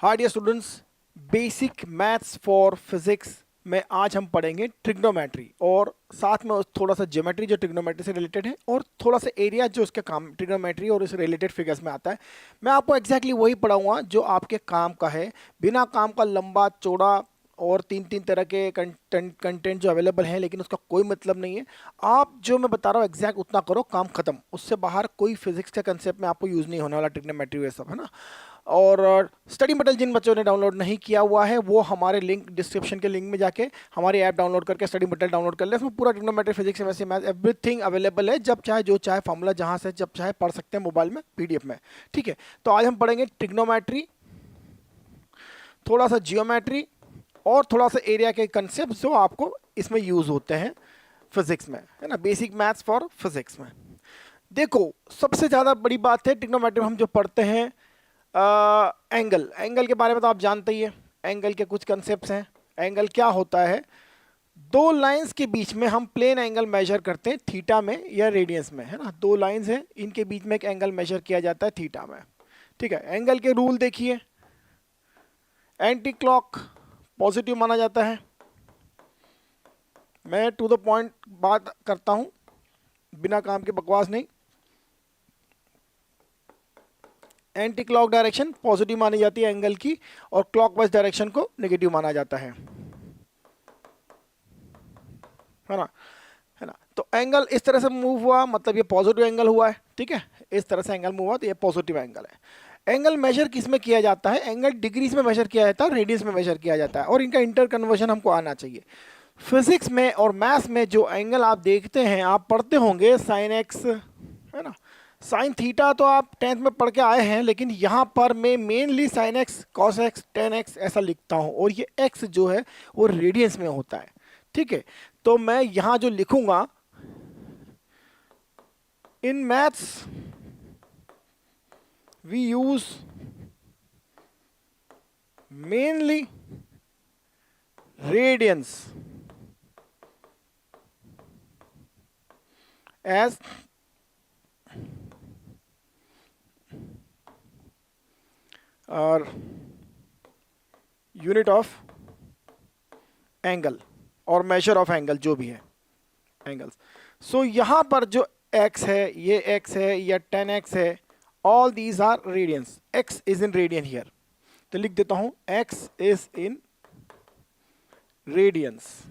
Hi dear students, basic maths for physics में आज हम पढ़ेंगे ट्रिग्नोमेट्री और साथ में थोड़ा सा ज्योमेट्री जो ट्रिग्नोमेट्री से रिलेटेड है और थोड़ा सा एरिया जो उसके काम ट्रिग्नोमेट्री और इससे रिलेटेड फिगर्स में आता है। मैं आपको एग्जैक्टली वही पढ़ाऊंगा जो आपके काम का है, बिना काम का लंबा चौड़ा और तीन तीन तरह के कंटेंट जो अवेलेबल हैं, लेकिन उसका कोई मतलब नहीं है। आप जो मैं बता रहा हूँ एग्जैक्ट उतना करो, काम खत्म। उससे बाहर कोई फिजिक्स का कंसेप्ट में आपको यूज़ नहीं होने वाला, ट्रिग्नोमेट्री ये सब है ना। और स्टडी मटेरियल जिन बच्चों ने डाउनलोड नहीं किया हुआ है वो हमारे लिंक डिस्क्रिप्शन के लिंक में जाके हमारी ऐप डाउनलोड करके स्टडी मटेरियल डाउनलोड कर ले। इसमें पूरा ट्रिग्नोमेट्री फिजिक्स में मैथ एवरीथिंग अवेलेबल है। जब चाहे जो चाहे फॉर्मूला जहाँ से जब चाहे पढ़ सकते हैं मोबाइल में पीडीएफ में। ठीक है, तो आज हम पढ़ेंगे ट्रिग्नोमेट्री, थोड़ा सा जियोमेट्री और थोड़ा सा एरिया के कंसेप्ट जो आपको इसमें यूज होते हैं फिजिक्स में, है ना। बेसिक मैथ्स फॉर फिजिक्स में देखो, सबसे ज़्यादा बड़ी बात है ट्रिग्नोमेट्री में हम जो पढ़ते हैं एंगल के बारे में तो आप जानते ही है। एंगल के कुछ कंसेप्ट्स हैं। एंगल क्या होता है? दो लाइंस के बीच में हम प्लेन एंगल मेजर करते हैं थीटा में या रेडियंस में, है ना। दो लाइंस हैं, इनके बीच में एक एंगल मेजर किया जाता है थीटा में। ठीक है, एंगल के रूल देखिए। एंटी क्लॉक पॉजिटिव माना जाता है। मैं टू द पॉइंट बात करता हूं, बिना काम के बकवास नहीं। एंटी क्लॉक डायरेक्शन पॉजिटिव मानी जाती है एंगल की, और क्लॉकवाइज डायरेक्शन को नेगेटिव माना जाता है ना, है ना। तो एंगल इस तरह से मूव हुआ मतलब ये पॉजिटिव एंगल हुआ है। ठीक है, इस तरह से एंगल मूव हुआ तो ये पॉजिटिव एंगल है। एंगल मेजर किस में किया जाता है? एंगल डिग्रीज में मेजर किया जाता है, रेडियंस में मेजर किया जाता है, और इनका इंटर कन्वर्जन हमको आना चाहिए। फिजिक्स में और मैथ्स में जो एंगल आप देखते हैं, आप पढ़ते होंगे साइन एक्स, है ना। साइन थीटा तो आप 10th में पढ़ के आए हैं, लेकिन यहाँ पर मैं mainly sine x, cos x, ten x ऐसा लिखता हूँ, और ये एक्स जो है वो रेडियंस में होता है। ठीक है, तो मैं यहाँ जो लिखूंगा in maths we use mainly radians as और यूनिट ऑफ एंगल और मेजर ऑफ एंगल जो भी है एंगल्स। सो यहाँ पर जो x है, ये x है या 10x है, all these are radians. x is in radian here, तो लिख देता हूं x इज इन रेडियंस।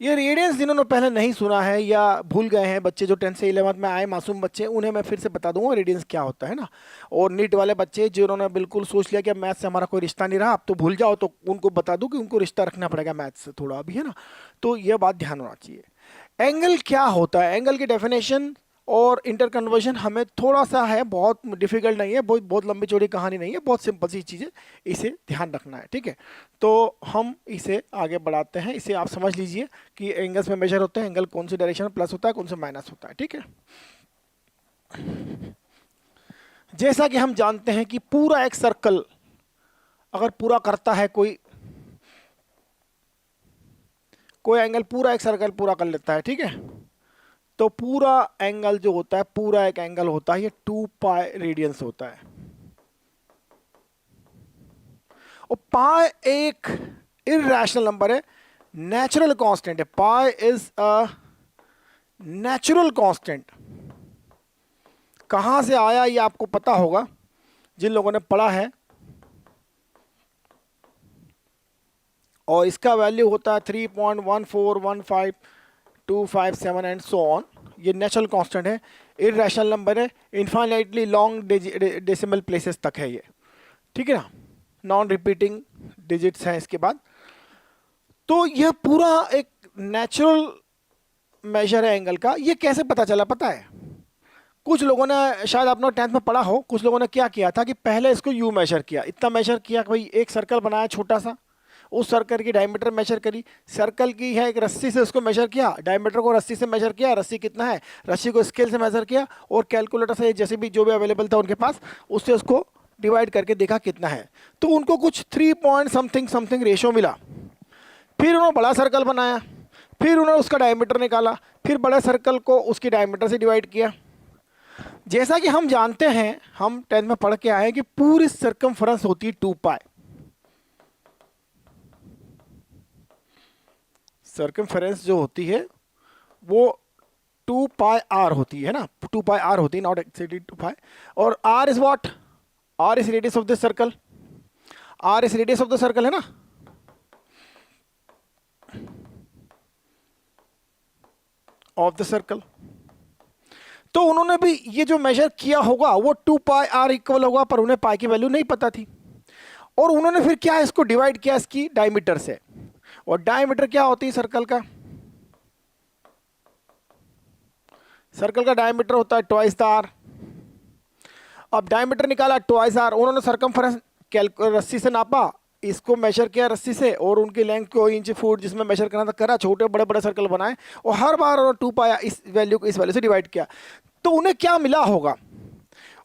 ये रेडियंस जिन्होंने पहले नहीं सुना है या भूल गए हैं बच्चे जो 10th से 11th में आए मासूम बच्चे, उन्हें मैं फिर से बता दूंगा रेडियंस क्या होता है ना। और नीट वाले बच्चे जिन्होंने बिल्कुल सोच लिया कि मैथ से हमारा कोई रिश्ता नहीं रहा, अब तो भूल जाओ, तो उनको बता दूं कि उनको रिश्ता रखना पड़ेगा मैथ से थोड़ा अभी, है ना। तो यह बात ध्यान होना चाहिए। एंगल क्या होता है? एंगल की डेफिनेशन और इंटर कन्वर्जन हमें थोड़ा सा है, बहुत डिफिकल्ट नहीं है, बहुत लंबी चौड़ी कहानी नहीं है, बहुत सिंपल सी चीज़ है, इसे ध्यान रखना है। ठीक है, तो हम इसे आगे बढ़ाते हैं। इसे आप समझ लीजिए कि एंगल्स में मेजर होते हैं, एंगल कौन सी डायरेक्शन में प्लस होता है, कौन सा माइनस होता है। ठीक है, जैसा कि हम जानते हैं कि पूरा एक सर्कल अगर पूरा करता है कोई एंगल, पूरा एक सर्कल पूरा कर लेता है, ठीक है, तो पूरा एंगल जो होता है, पूरा एक एंगल होता है, ये 2 पाई रेडियंस होता है। और पाई एक इरैशनल नंबर है, नेचुरल कांस्टेंट है। Pi is a natural constant. कहां से आया ये आपको पता होगा जिन लोगों ने पढ़ा है, और इसका वैल्यू होता है 3.1415257 एंड सो ऑन। ये नेचुरल कांस्टेंट है, इरैशनल नंबर है, इनफाइनाइटली लॉन्ग डेसिमल प्लेसेस तक है ये। ठीक है ना, नॉन रिपीटिंग डिजिट्स हैं इसके बाद। तो यह पूरा एक नेचुरल मेजर है एंगल का। ये कैसे पता चला पता है? कुछ लोगों ने शायद आपने 10th में पढ़ा हो, कुछ लोगों ने क्या किया था कि पहले इसको यू मेजर किया, इतना मेजर किया कि भाई एक सर्कल बनाया छोटा सा, उस सर्कल की डायमीटर मेजर करी, सर्कल की है एक रस्सी से उसको मेजर किया, डायमीटर को रस्सी से मेजर किया, रस्सी कितना है, रस्सी को स्केल से मेजर किया, और कैलकुलेटर से जैसे भी जो भी अवेलेबल था उनके पास, उससे उसको डिवाइड करके देखा कितना है। तो उनको कुछ 3 पॉइंट समथिंग समथिंग रेशियो मिला। फिर उन्होंने बड़ा सर्कल बनाया, फिर उन्होंने उसका डायमीटर निकाला, फिर बड़े सर्कल को उसकी डायमीटर से डिवाइड किया, जैसा कि हम जानते हैं, हम 10th में पढ़ के आए हैं कि पूरी सर्कमफ्रेंस होती है 2 पाई। सर्कमफ्रेंस जो होती है वो 2 पाई आर होती है ना, 2 पाई आर होती है, नॉट एक्सीडिंग 2 पाई। और R is what? R is radius of this circle. R is radius of the circle है ना। Of the circle. तो उन्होंने भी ये जो मेजर किया होगा वो 2 पाई आर इक्वल होगा, पर उन्हें पाई की वैल्यू नहीं पता थी। और उन्होंने फिर क्या, इसको डिवाइड किया इसकी डायमीटर से। और डायमीटर क्या होती है सर्कल का? सर्कल का डायमीटर होता है ट्वाइस द आर। अब डायमीटर निकाला ट्वाइस आर, उन्होंने सर्कमफ्रेंस रस्सी से नापा, इसको मेजर किया रस्सी से, और उनकी लेंथ को इंच फुट जिसमें मेजर करना था करा, छोटे बड़े बड़े सर्कल बनाए, और हर बार उन्होंने 2 पाया इस वैल्यू को इस वैल्यू से डिवाइड किया। तो उन्हें क्या मिला होगा?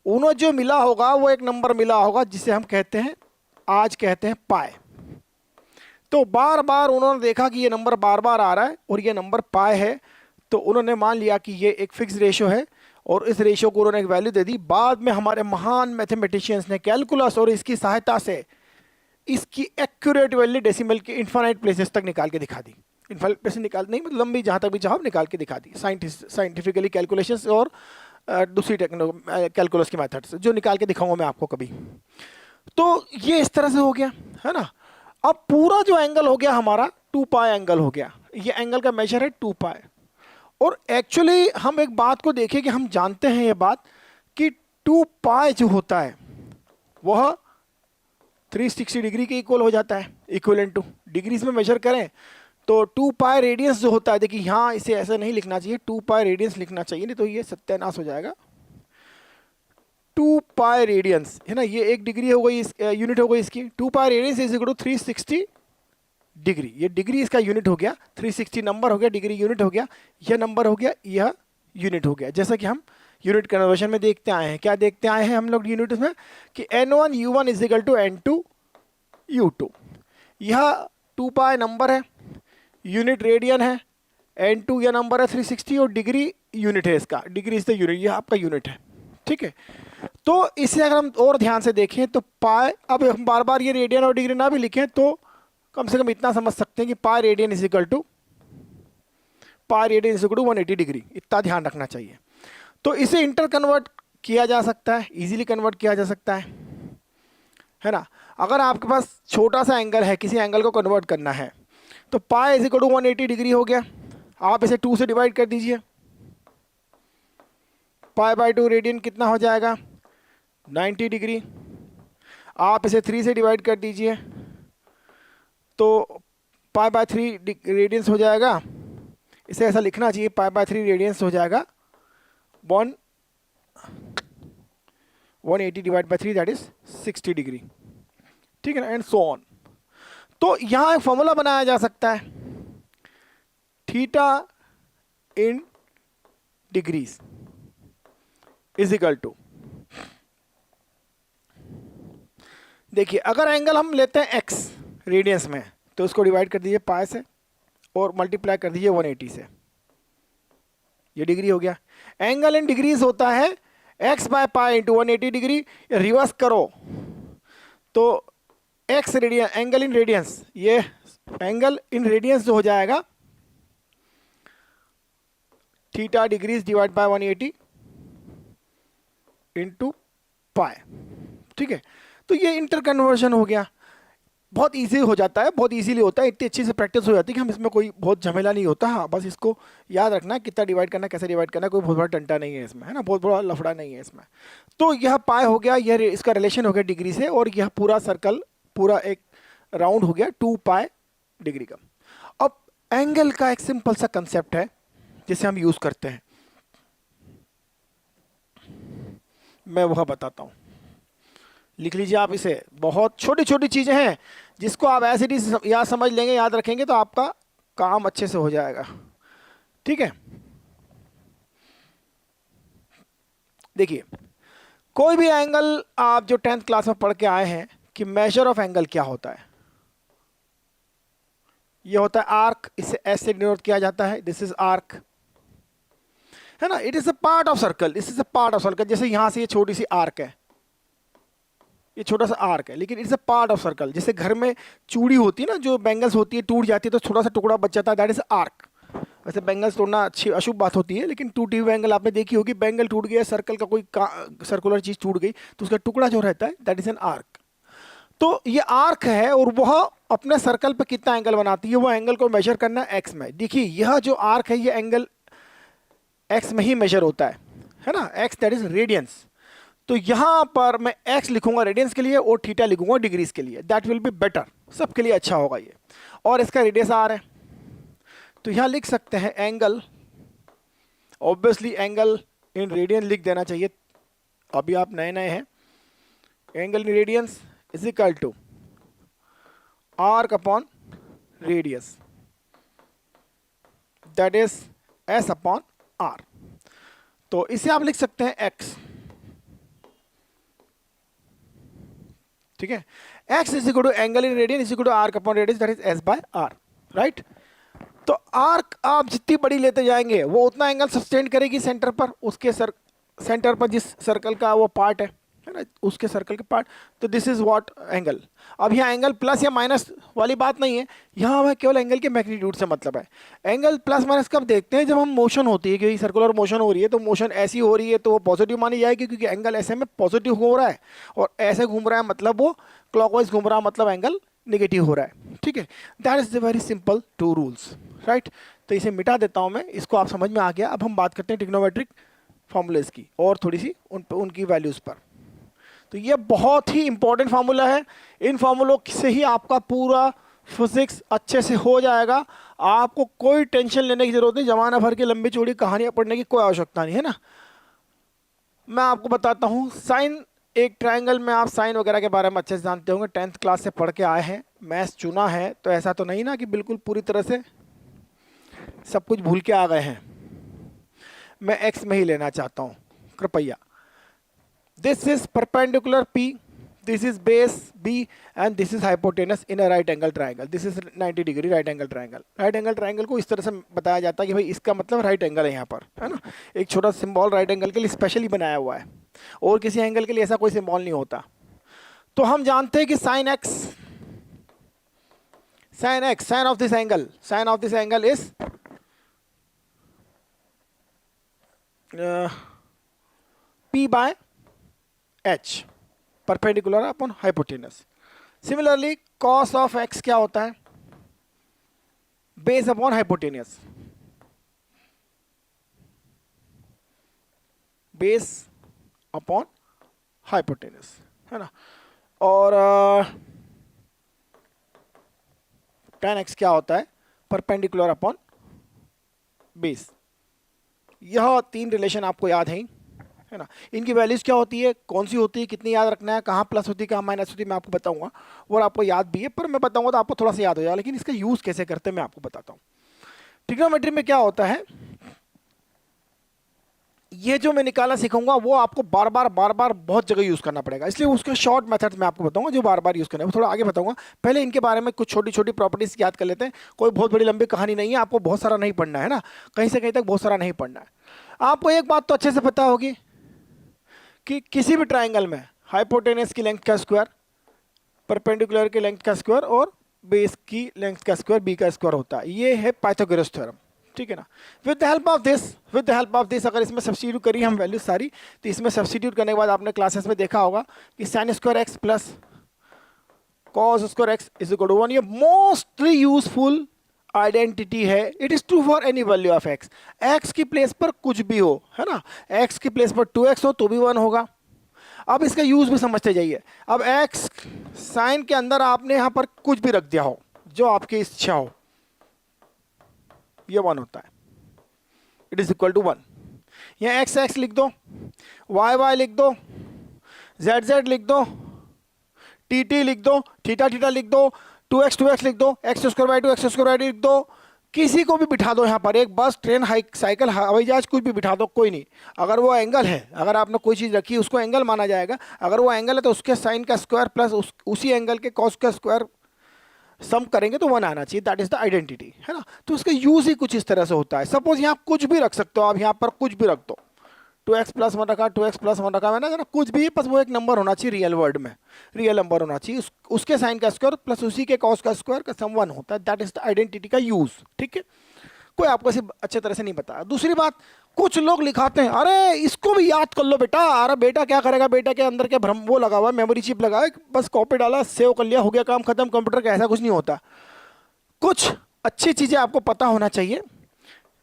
उन्हें जो मिला होगा वो एक नंबर मिला होगा जिसे हम कहते हैं, आज कहते हैं पाए। तो बार बार उन्होंने देखा कि ये नंबर बार बार आ रहा है और ये नंबर पाए है, तो उन्होंने मान लिया कि ये एक फिक्स रेशियो है और इस रेशियो को उन्होंने एक वैल्यू दे दी। बाद में हमारे महान मैथमेटिशियंस ने कैलकुलस और इसकी सहायता से इसकी एक्यूरेट वैल्यू डेसिमल के इन्फाइनाइट प्लेसेस तक निकाल के दिखा दी। इन्फाइनाइट प्लेसेस निकाल नहीं, मतलब लंबी जहाँ तक भी चाहो निकाल के दिखा दी, साइंटिफिकली कैलकुलेशंस और दूसरी कैलकुलस की मेथड से, जो निकाल के दिखाऊंगा मैं आपको कभी। तो ये इस तरह से हो गया है ना। अब पूरा जो एंगल हो गया हमारा 2 पाई एंगल हो गया। ये एंगल का मेजर है 2 पाई। और एक्चुअली हम एक बात को देखें कि हम जानते हैं ये बात कि 2 पाई जो होता है वह 360 डिग्री के इक्वल हो जाता है। इक्वलेंट टू डिग्रीज में मेजर करें तो 2 पाई रेडियंस जो होता है, देखिए यहाँ इसे ऐसा नहीं लिखना चाहिए, 2 पाई रेडियंस लिखना चाहिए, नहीं तो ये सत्यानाश हो जाएगा। 2 पाई रेडियंस है ना, ये 1 डिग्री हो गई, यूनिट हो गई इसकी। 2 pi radians is equal to 360 degree. ये डिग्री इसका यूनिट हो गया, 360 नंबर हो गया, डिग्री यूनिट हो गया, यह नंबर हो गया, यह यूनिट हो गया। जैसा कि हम यूनिट कन्वर्जन में देखते आए हैं, क्या देखते आए हैं हम लोग यूनिट में, कि N1 U1 is equal to N2 U2। यह 2 पाई नंबर है, यूनिट रेडियन है, N2 यह नंबर है 360, और डिग्री यूनिट है इसका, डिग्री इज द यूनिट, यह आपका यूनिट है। ठीक है, तो इसे अगर हम और ध्यान से देखें तो पाई, अब हम बार बार ये रेडियन और डिग्री ना भी लिखें तो कम से कम इतना समझ सकते हैं कि pi radian is equal to 180 degree, इतना ध्यान रखना चाहिए। तो इसे इंटर कन्वर्ट किया जा सकता है, इजीली कन्वर्ट किया जा सकता है ना। अगर आपके पास छोटा सा एंगल है, किसी एंगल को कन्वर्ट करना है, तो pi is equal to 180 degree हो गया। आप इसे 2 से डिवाइड कर दीजिए, पाई बाय 2 रेडियन कितना हो जाएगा? 90 डिग्री। आप इसे 3 से डिवाइड कर दीजिए तो पाई बाय 3 रेडियंस हो जाएगा। इसे ऐसा लिखना चाहिए, पाई बाय 3 रेडियंस हो जाएगा 180 divide by 3 that is 60 degree. ठीक है ना, एंड सो ऑन। तो यहां एक फॉर्मूला बनाया जा सकता है, theta in degrees is equal to, देखिए अगर एंगल हम लेते हैं x रेडियंस में, तो उसको डिवाइड कर दीजिए पाई से और मल्टीप्लाई कर दीजिए 180 से, ये डिग्री हो गया। एंगल इन डिग्रीज होता है x by pi into 180 degree. Reverse करो तो x radian, angle in radians, ये एंगल इन रेडियंस जो हो जाएगा theta degrees divide by 180 into pi. ठीक है, तो ये इंटर कन्वर्जन हो गया, बहुत इजी हो जाता है, बहुत इजीली होता है, इतनी अच्छी से प्रैक्टिस हो जाती है कि हम इसमें कोई बहुत झमेला नहीं होता। हाँ, बस इसको याद रखना कितना डिवाइड करना, कैसे डिवाइड करना, कोई बहुत बड़ा टंटा नहीं है इसमें, है ना, बहुत बड़ा लफड़ा नहीं है इसमें। तो यह पाई हो गया, यह इसका रिलेशन हो गया डिग्री से, और यह पूरा सर्कल, पूरा एक राउंड हो गया 2 पाई डिग्री का। अब एंगल का एक सिंपल सा कंसेप्ट है जिसे हम यूज करते हैं, मैं वह बताता हूं, लिख लीजिए आप इसे। बहुत छोटी छोटी चीजें हैं जिसको आप ऐसे ही याद समझ लेंगे, याद रखेंगे तो आपका काम अच्छे से हो जाएगा। ठीक है, देखिए कोई भी एंगल आप जो 10th क्लास में पढ़ के आए हैं कि मेजर ऑफ एंगल क्या होता है, ये होता है आर्क, इसे ऐसे डिनोट किया जाता है, दिस इज आर्क। है ना, it is a part of circle, this is a part of circle. जैसे यहां से ये छोटी सी आर्क है, ये छोटा सा आर्क है, लेकिन it's a part of circle. जैसे घर में चूड़ी होती है ना, जो बैंगल्स होती है टूट जाती है तो थोड़ा सा टुकड़ा बच जाता है, दैट इज आर्क। वैसे बैंगल्स तोड़ना अच्छी अशुभ बात होती है, लेकिन टूटी हुई बैंगल आपने देखी होगी, बैंगल टूट गया, सर्कल का कोई सर्कुलर चीज टूट गई तो उसका टुकड़ा जो रहता है दैट इज एन आर्क। तो ये आर्क है और वह अपने सर्कल पे कितना एंगल बनाती है, वो एंगल को मेजर करना है एक्स में। देखिए यह जो आर्क है ये एंगल एक्स में ही मेजर होता है ना, एक्स दैट इज रेडियंस। तो यहां पर मैं एक्स लिखूंगा रेडियंस के लिए और थीटा लिखूंगा डिग्रीज के लिए, दैट विल बी बेटर, सबके लिए अच्छा होगा ये। और इसका रेडियस आर है, तो यहां लिख सकते हैं angle, obviously angle in radian लिख देना चाहिए, अभी आप नए नए हैं। Angle in radians is equal to arc upon radius, that is S upon R. तो इसे आप लिख सकते हैं एक्स, ठीक है। X is equal to angle in radian is equal to arc upon radius, that is S by R, right. तो arc आप जितनी बड़ी लेते जाएंगे वो उतना एंगल सस्टेन करेगी सेंटर पर, उसके सेंटर पर जिस सर्कल का वो पार्ट है ना, उसके सर्कल के पार्ट। तो दिस इज व्हाट एंगल। अब यहाँ एंगल प्लस या माइनस वाली बात नहीं है, यहाँ हमें केवल एंगल के मैग्नीट्यूड से मतलब है। एंगल प्लस माइनस कब देखते हैं, जब हम मोशन होती है, क्योंकि सर्कुलर मोशन हो रही है तो मोशन ऐसी हो रही है तो वो पॉजिटिव मानी जाएगी, क्योंकि एंगल ऐसे में पॉजिटिव हो रहा है, और ऐसे घूम रहा है मतलब वो क्लॉकवाइज घूम रहा है, मतलब एंगल नेगेटिव हो रहा है, ठीक है। That is the very simple two rules, right. तो इसे मिटा देता हूँ मैं, इसको आप समझ में आ गया। अब हम बात करते हैं ट्रिग्नोमेट्रिक फॉर्मूलेज की और थोड़ी सी उनकी वैल्यूज पर। तो ये बहुत ही इंपॉर्टेंट फार्मूला है, इन फार्मूलों से ही आपका पूरा फिजिक्स अच्छे से हो जाएगा। आपको कोई टेंशन लेने की जरूरत नहीं, जमाना भर की लंबी चौड़ी कहानियां पढ़ने की कोई आवश्यकता नहीं है ना। मैं आपको बताता हूँ साइन, एक ट्रायंगल में आप साइन वगैरह के बारे में अच्छे से जानते होंगे, 10th क्लास से पढ़ के आए हैं, मैथ्स चुना है, तो ऐसा तो नहीं ना कि बिल्कुल पूरी तरह से सब कुछ भूल के आ गए हैं। मैं एक्स में ही लेना चाहता हूँ कृपया। This is perpendicular P, this is base B and this is hypotenuse in a right angle triangle, this is 90 degree right angle triangle. Right angle triangle को इस तरह से बताया जाता है कि भाई इसका मतलब राइट एंगल है यहाँ पर, है ना। एक छोटा सिंबल राइट एंगल के लिए स्पेशली बनाया हुआ है, और किसी एंगल के लिए ऐसा कोई सिंबल नहीं होता। तो हम जानते हैं कि sine X, sine of this angle is P by H, perpendicular upon hypotenuse. Similarly cos of X क्या होता है, base upon hypotenuse, base upon hypotenuse, है ना। और tan x क्या होता है, परपेंडिकुलर अपॉन बेस। यह तीन रिलेशन आपको याद है ना। इनकी वैल्यूज क्या होती है, कौन सी होती है, कितनी याद रखना है, कहाँ प्लस होती है कहाँ माइनस होती है, मैं आपको बताऊंगा, और आपको याद भी है, पर मैं बताऊंगा तो आपको थोड़ा सा याद हो जाएगा, लेकिन इसका यूज कैसे करते हैं मैं आपको बताता हूँ। ट्रिग्नोमेट्री में क्या होता है, ये जो मैं निकालना सिखाऊंगा वो आपको बार बार बहुत जगह यूज करना पड़ेगा, इसलिए उसके शॉर्ट मेथड मैं आपको बताऊंगा जो बार बार यूज करना है, वो थोड़ा आगे बताऊंगा। पहले इनके बारे में कुछ छोटी छोटी प्रॉपर्टीज याद कर लेते हैं, कोई बहुत बड़ी लंबी कहानी नहीं है, आपको बहुत सारा नहीं पढ़ना है ना, कहीं से कहीं तक बहुत सारा नहीं पढ़ना है। आपको एक बात तो अच्छे से पता होगी कि किसी भी ट्राइंगल में हाइपोटेनस की लेंथ का स्क्वायर, परपेंडिकुलर की लेंथ का स्क्वायर और बेस की लेंथ का स्क्वायर b का स्क्वायर होता है, ये है पाइथागोरस थ्योरम, ठीक है ना। With the help of this अगर इसमें सब्स्टिट्यूट करी हम वैल्यू सारी, तो इसमें सब्स्टिट्यूट करने के बाद आपने क्लासेस में देखा होगा कि sine square X plus cos square X is equal to 1। ये मोस्टली यूजफुल आइडेंटिटी है, it is true for any value of X. X की प्लेस पर कुछ भी हो, है ना, एक्स की प्लेस पर 2x हो तो भी 1 होगा। अब इसका यूज भी समझते जाइए। अब एक्स साइन के अंदर आपने यहां पर कुछ भी रख दिया हो जो आपकी इच्छा हो, ये 1 होता है, इट इज इक्वल टू 1। यहाँ एक्स एक्स लिख दो, वाई वाई लिख दो, जेड जेड लिख दो, टी टी लिख दो, थीटा थीटा लिख दो, 2x लिख दो, x square by 2 x square by 2 लिख दो, किसी को भी बिठा दो यहाँ पर, एक बस ट्रेन साइकिल हवाई जहाज कुछ भी बिठा दो, कोई नहीं। अगर वो एंगल है, अगर आपने कोई चीज़ रखी उसको एंगल माना जाएगा, अगर वो एंगल है तो उसके साइन का स्क्वायर प्लस उसी एंगल के कॉस का स्क्वायर सम करेंगे तो 1 आना चाहिए, दैट इज द आइडेंटिटी, है ना। तो उसका यूज ही कुछ इस तरह से होता है। सपोज यहाँ कुछ भी रख सकते हो आप, यहाँ पर कुछ भी रख दो, 2x+1 रखा, 2x+1 रखा, मैंने ना कुछ भी, बस वो एक नंबर होना चाहिए रियल वर्ड में, रियल नंबर होना चाहिए, उसके साइन का स्क्वायर प्लस उसी के कॉस का स्क्वायर का सम 1 होता है, दैट इज द आइडेंटिटी का यूज, ठीक है। कोई आपको ऐसे अच्छे तरह से नहीं बताया। दूसरी बात, कुछ लोग लिखाते हैं अरे इसको भी याद कर लो बेटा, अरे बेटा क्या करेगा, बेटा के अंदर क्या भ्रम वो लगा हुआ है, मेमोरी चिप लगा है, बस कॉपी डाला, सेव कर लिया, हो गया काम खत्म, कंप्यूटर का ऐसा कुछ नहीं होता। कुछ अच्छी चीजें आपको पता होना चाहिए,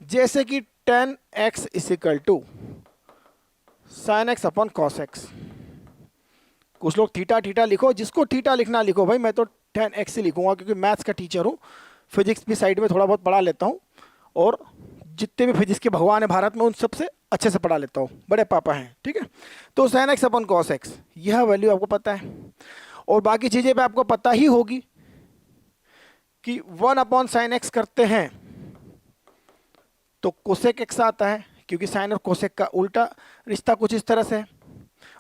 जैसे कि 10x = sin x upon cos x। कुछ लोग थीटा थीटा लिखो, जिसको थीटा लिखना लिखो भाई, मैं तो 10x ही लिखूंगा क्योंकि मैथ्स का टीचर हूँ, फिजिक्स भी साइड में थोड़ा बहुत पढ़ा लेता हूँ, और जितने भी फिजिक्स के भगवान है भारत में उन सबसे अच्छे से पढ़ा लेता हूँ, बड़े पापा हैं, ठीक है। तो sin x upon cos x यह वैल्यू आपको पता है, और बाकी चीज़ें भी आपको पता ही होगी कि 1 अपॉन sin x करते हैं तो cosec x आता है, क्योंकि साइन और कोसेक का उल्टा रिश्ता कुछ इस तरह से है,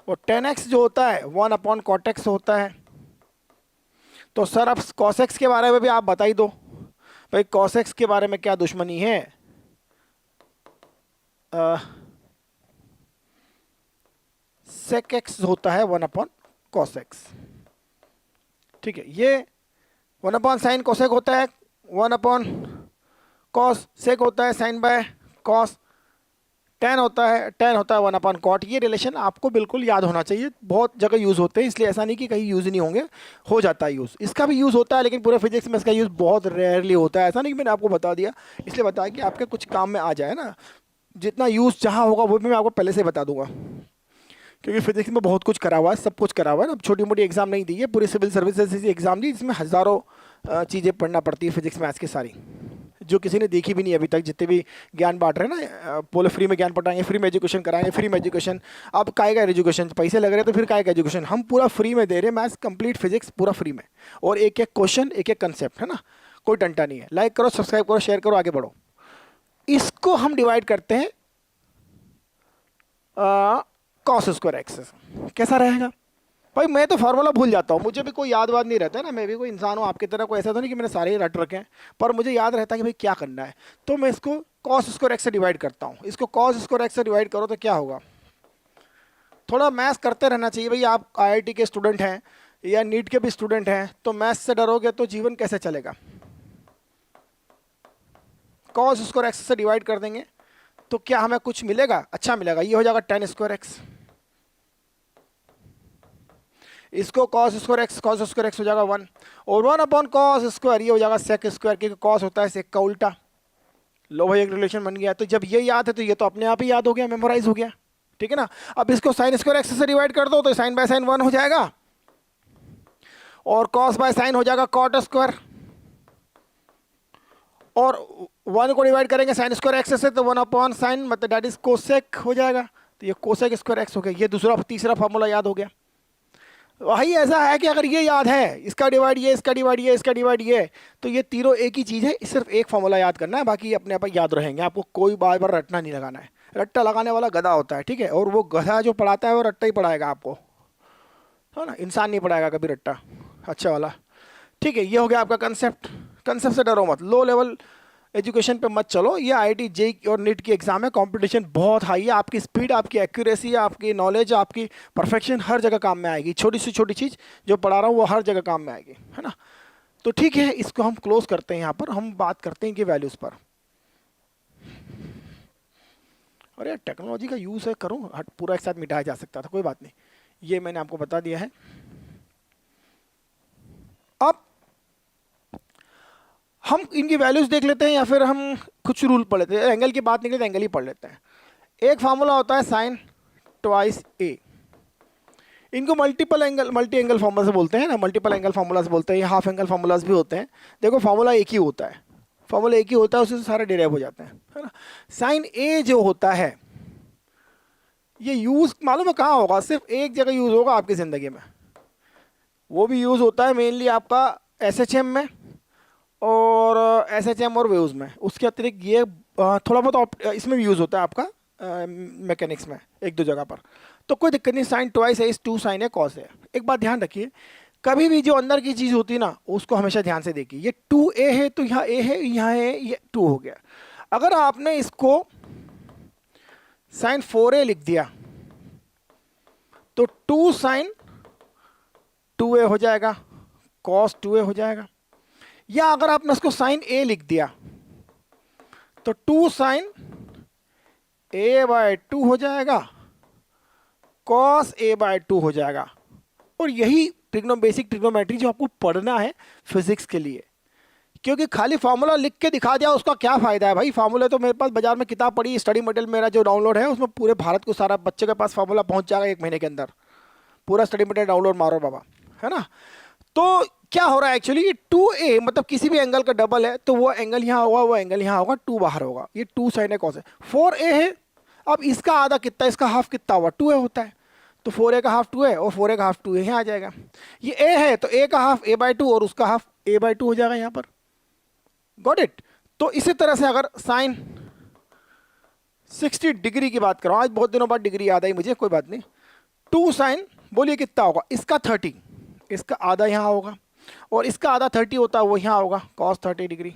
और 10x जो होता है 1 अपॉन cot x होता है। तो सर अब cos x के बारे में भी आप बता ही दो भाई, cos x के बारे में क्या दुश्मनी है। sec x होता है 1 अपॉन cos x, ठीक है। ये 1 अपॉन साइन कोसेक होता है, 1 अपॉन कॉस सेक होता है साइन बाय कॉस, tan होता है 1 अपॉन कॉट। ये रिलेशन आपको बिल्कुल याद होना चाहिए, बहुत जगह यूज़ होते हैं, इसलिए ऐसा नहीं कि कहीं यूज़ नहीं होंगे, हो जाता है यूज़, इसका भी यूज़ होता है, लेकिन पूरे फिजिक्स में इसका यूज़ बहुत रेयरली होता है। ऐसा नहीं कि मैंने आपको बता दिया, इसलिए बताया कि आपके कुछ काम में आ जाए ना, जितना यूज़ जहाँ होगा वो भी मैं आपको पहले से बता दूंगा, क्योंकि फिजिक्स में बहुत कुछ करा हुआ है, सब कुछ करा हुआ है ना। छोटी मोटी एग्जाम नहीं दी है, पूरी सिविल सर्विसेज एग्जाम दी, जिसमें हज़ारों चीज़ें पढ़ना पड़ती है फिजिक्स मैथ्स की सारी, जो किसी ने देखी भी नहीं अभी तक। जितने भी ज्ञान बांट रहे हैं ना, बोले फ्री में ज्ञान पढ़ाएंगे, फ्री में एजुकेशन कराएंगे, फ्री में एजुकेशन, अब काय का एजुकेशन, पैसे लग रहे हैं तो फिर काय का एजुकेशन, हम पूरा फ्री में दे रहे हैं, मैथ्स कंप्लीट फिजिक्स पूरा फ्री में, और एक एक क्वेश्चन एक एक कंसेप्ट, है ना, कोई टंटा नहीं है। लाइक करो, सब्सक्राइब करो, शेयर करो, आगे बढ़ो। इसको हम डिवाइड करते हैं कॉस स्क्वायर एक्स से। कैसा रहेगा भाई, मैं तो फार्मूला भूल जाता हूँ, मुझे भी कोई याद वाद नहीं रहता है ना, मैं भी कोई इंसान हूँ आपकी तरह, कोई ऐसा तो नहीं कि मैंने सारे रट रखे हैं, पर मुझे याद रहता है कि भाई क्या करना है। तो मैं इसको कॉस स्क्वायर एक्स से डिवाइड करता हूँ। इसको कॉस स्क्वायर एक्स से डिवाइड करो तो क्या होगा, थोड़ा मैथ्स करते रहना चाहिए भाई। आप IIT के स्टूडेंट हैं या नीट के भी स्टूडेंट हैं, तो मैथ्स से डरोगे तो जीवन कैसे चलेगा। कॉस स्क्वायर एक्स से डिवाइड कर देंगे तो क्या हमें कुछ मिलेगा, अच्छा मिलेगा, ये हो जाएगा tan स्क्वायर एक्स। इसको cos स्क्वायर एक्स हो जाएगा 1, और 1 अपॉन कॉस स्क्वायर ये हो जाएगा sec स्क्वायर, क्योंकि cos होता है sec का उल्टा। लो भाई, एक रिलेशन बन गया। तो जब ये याद है तो ये तो अपने आप ही याद हो गया, मेमोराइज हो गया, ठीक है ना। अब इसको sin स्क्वायर एक्स से डिवाइड कर दो तो sin बाय sin 1 हो जाएगा, और cos बाय sin हो जाएगा cot स्क्वायर, और 1 को डिवाइड करेंगे sin स्क्वायर एक्स से तो 1 अपॉन साइन, मतलब दैट इज कोसेक हो जाएगा, तो ये कोसेक स्क्वायर एक्स हो गया। ये दूसरा तीसरा फार्मूला याद हो गया। वही ऐसा है कि अगर ये याद है, इसका डिवाइड ये, इसका डिवाइड ये, इसका डिवाइड ये, तो ये तीनों एक ही चीज़ है, सिर्फ एक फार्मूला याद करना है, बाकी अपने आप याद रहेंगे। आपको कोई बार बार रटना नहीं लगाना है, रट्टा लगाने वाला गधा होता है, ठीक है, और वो गधा जो पढ़ाता है वो रट्टा ही पढ़ाएगा आपको, है ना, इंसान नहीं पढ़ाएगा कभी रट्टा अच्छा वाला, ठीक है। ये हो गया आपका कंसेप्ट। कंसेप्ट से डरो मत, लो लेवल एजुकेशन पे मत चलो। ये IIT JEE और नीट की एग्जाम है, कंपटीशन बहुत हाई है, आपकी स्पीड, आपकी एक्यूरेसी, आपकी नॉलेज, आपकी परफेक्शन हर जगह काम में आएगी। छोटी से छोटी चीज़ जो पढ़ा रहा हूँ वो हर जगह काम में आएगी, है ना। तो ठीक है, इसको हम क्लोज करते हैं। यहाँ पर हम बात करते हैं कि वैल्यूज़ पर। अरे यार, टेक्नोलॉजी का यूज़ है, करूँ हट, पूरा एक साथ मिटाया जा सकता था, कोई बात नहीं, ये मैंने आपको बता दिया है। अब हम इनकी वैल्यूज देख लेते हैं, या फिर हम कुछ रूल पढ़ लेते हैं। एंगल की बात निकले तो एंगल ही पढ़ लेते हैं। एक फार्मूला होता है साइन ट्वाइस ए, इनको मल्टी एंगल फार्मूला से बोलते हैं ना, मल्टीपल एंगल फार्मूला से बोलते हैं, या हाफ एंगल फार्मूलाज भी होते हैं। देखो फार्मूला एक ही होता है, फार्मूला एक ही होता है, उसी से सारे डिराइव हो जाते हैं, है ना। साइन ए जो होता है ये यूज़ मालूम है कहाँ होगा, सिर्फ एक जगह यूज़ होगा आपकी ज़िंदगी में, वो भी यूज़ होता है मेनली आपका SHM में और SHM और वेव्स में। उसके अतिरिक्त ये थोड़ा बहुत इसमें भी यूज़ होता है आपका मैकेनिक्स में, एक दो जगह पर। तो कोई दिक्कत नहीं, साइन ट्वाइस है इस 2 साइन है कॉस है। एक बात ध्यान रखिए, कभी भी जो अंदर की चीज होती है ना उसको हमेशा ध्यान से देखिए। ये 2a है तो यहाँ a है, यहाँ है, ये 2 हो गया। अगर आपने इसको साइन 4a लिख दिया तो 2 साइन 2a हो जाएगा, कॉस 2a हो जाएगा। या अगर आपने इसको साइन a लिख दिया तो 2 साइन a/2 हो जाएगा, कॉस a/2 हो जाएगा। और यही बेसिक ट्रिग्नोमेट्री जो आपको पढ़ना है फिजिक्स के लिए। क्योंकि खाली फार्मूला लिख के दिखा दिया उसका क्या फायदा है भाई। फार्मूला तो मेरे पास बाजार में किताब पड़ी, स्टडी मटेरियल मेरा जो डाउनलोड है उसमें पूरे भारत को सारा बच्चे के पास फार्मूला पहुंच जाएगा 1 महीने के अंदर। पूरा स्टडी मटेरियल डाउनलोड मारो बाबा, है ना। तो क्या हो रहा है एक्चुअली, 2a मतलब किसी भी एंगल का डबल है तो वो एंगल यहाँ होगा, वो एंगल यहाँ होगा, 2 बाहर होगा। ये 2 साइन है कॉस है। 4a है, अब इसका आधा कितना, इसका हाफ कितना हुआ, 2a होता है। तो 4a का हाफ 2 है और 4a का हाफ 2 है, यहाँ आ जाएगा। ये a है तो a का हाफ a/2 और उसका हाफ a/2 हो जाएगा यहाँ पर। Got it. तो इसी तरह से अगर साइन 60 डिग्री की बात करो, आज बहुत दिनों बाद डिग्री याद आई मुझे, कोई बात नहीं। 2 साइन बोलिए कितना होगा, इसका 30, इसका आधा यहाँ होगा और इसका आधा 30 होता है वो यहाँ होगा, cos 30 degree.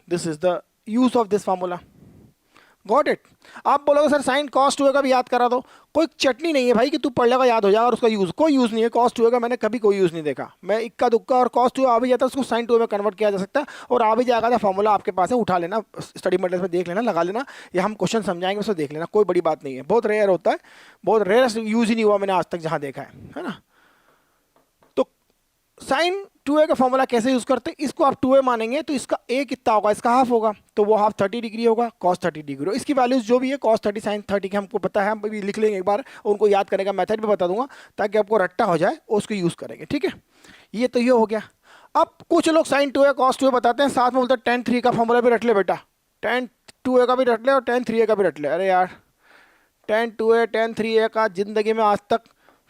This is the use of this formula. Got it. आप बोलोगे सर साइन cos 2a का भी याद करा दो। कोई चटनी नहीं है भाई कि तू पढ़ लेगा याद हो जाएगा और उसका यूज, कोई यूज नहीं है। cos 2a का मैंने कभी कोई यूज नहीं देखा, मैं इक्का दुक्का, और cos 2a आ भी जाता है उसको sin 2a में कन्वर्ट किया जा सकता है और आ भी जाएगा। था फार्मूला आपके पास है, उठा लेना, स्टडी मटेरियल में देख लेना, लगा लेना, या हम क्वेश्चन समझाएंगे उसको देख लेना, कोई बड़ी बात नहीं है। बहुत रेयर होता है, बहुत रेयर यूज ही नहीं हुआ मैंने आज तक जहाँ देखा है ना। तो साइन 2a का फॉर्मूला कैसे यूज करते हैं, इसको आप 2a मानेंगे तो इसका a कितना होगा, इसका हाफ होगा, तो वो हाफ 30 डिग्री होगा, cos 30 डिग्री। इसकी वैल्यूज जो भी है cos 30 sin 30 की हमको पता है, हम भी लिख लेंगे एक बार, उनको याद करने का मेथड भी बता दूंगा ताकि आपको रट्टा हो जाए और उसको यूज करेंगे। ठीक है, ये तो ये हो गया। अब कुछ लोग sin 2a cos 2a बताते हैं, साथ में बोलते हैं tan 3 का फॉर्मूला भी रट ले बेटा, tan 2a का भी रट ले और tan 3a का भी रट ले। अरे यार, tan 2a tan 3a का जिंदगी में आज तक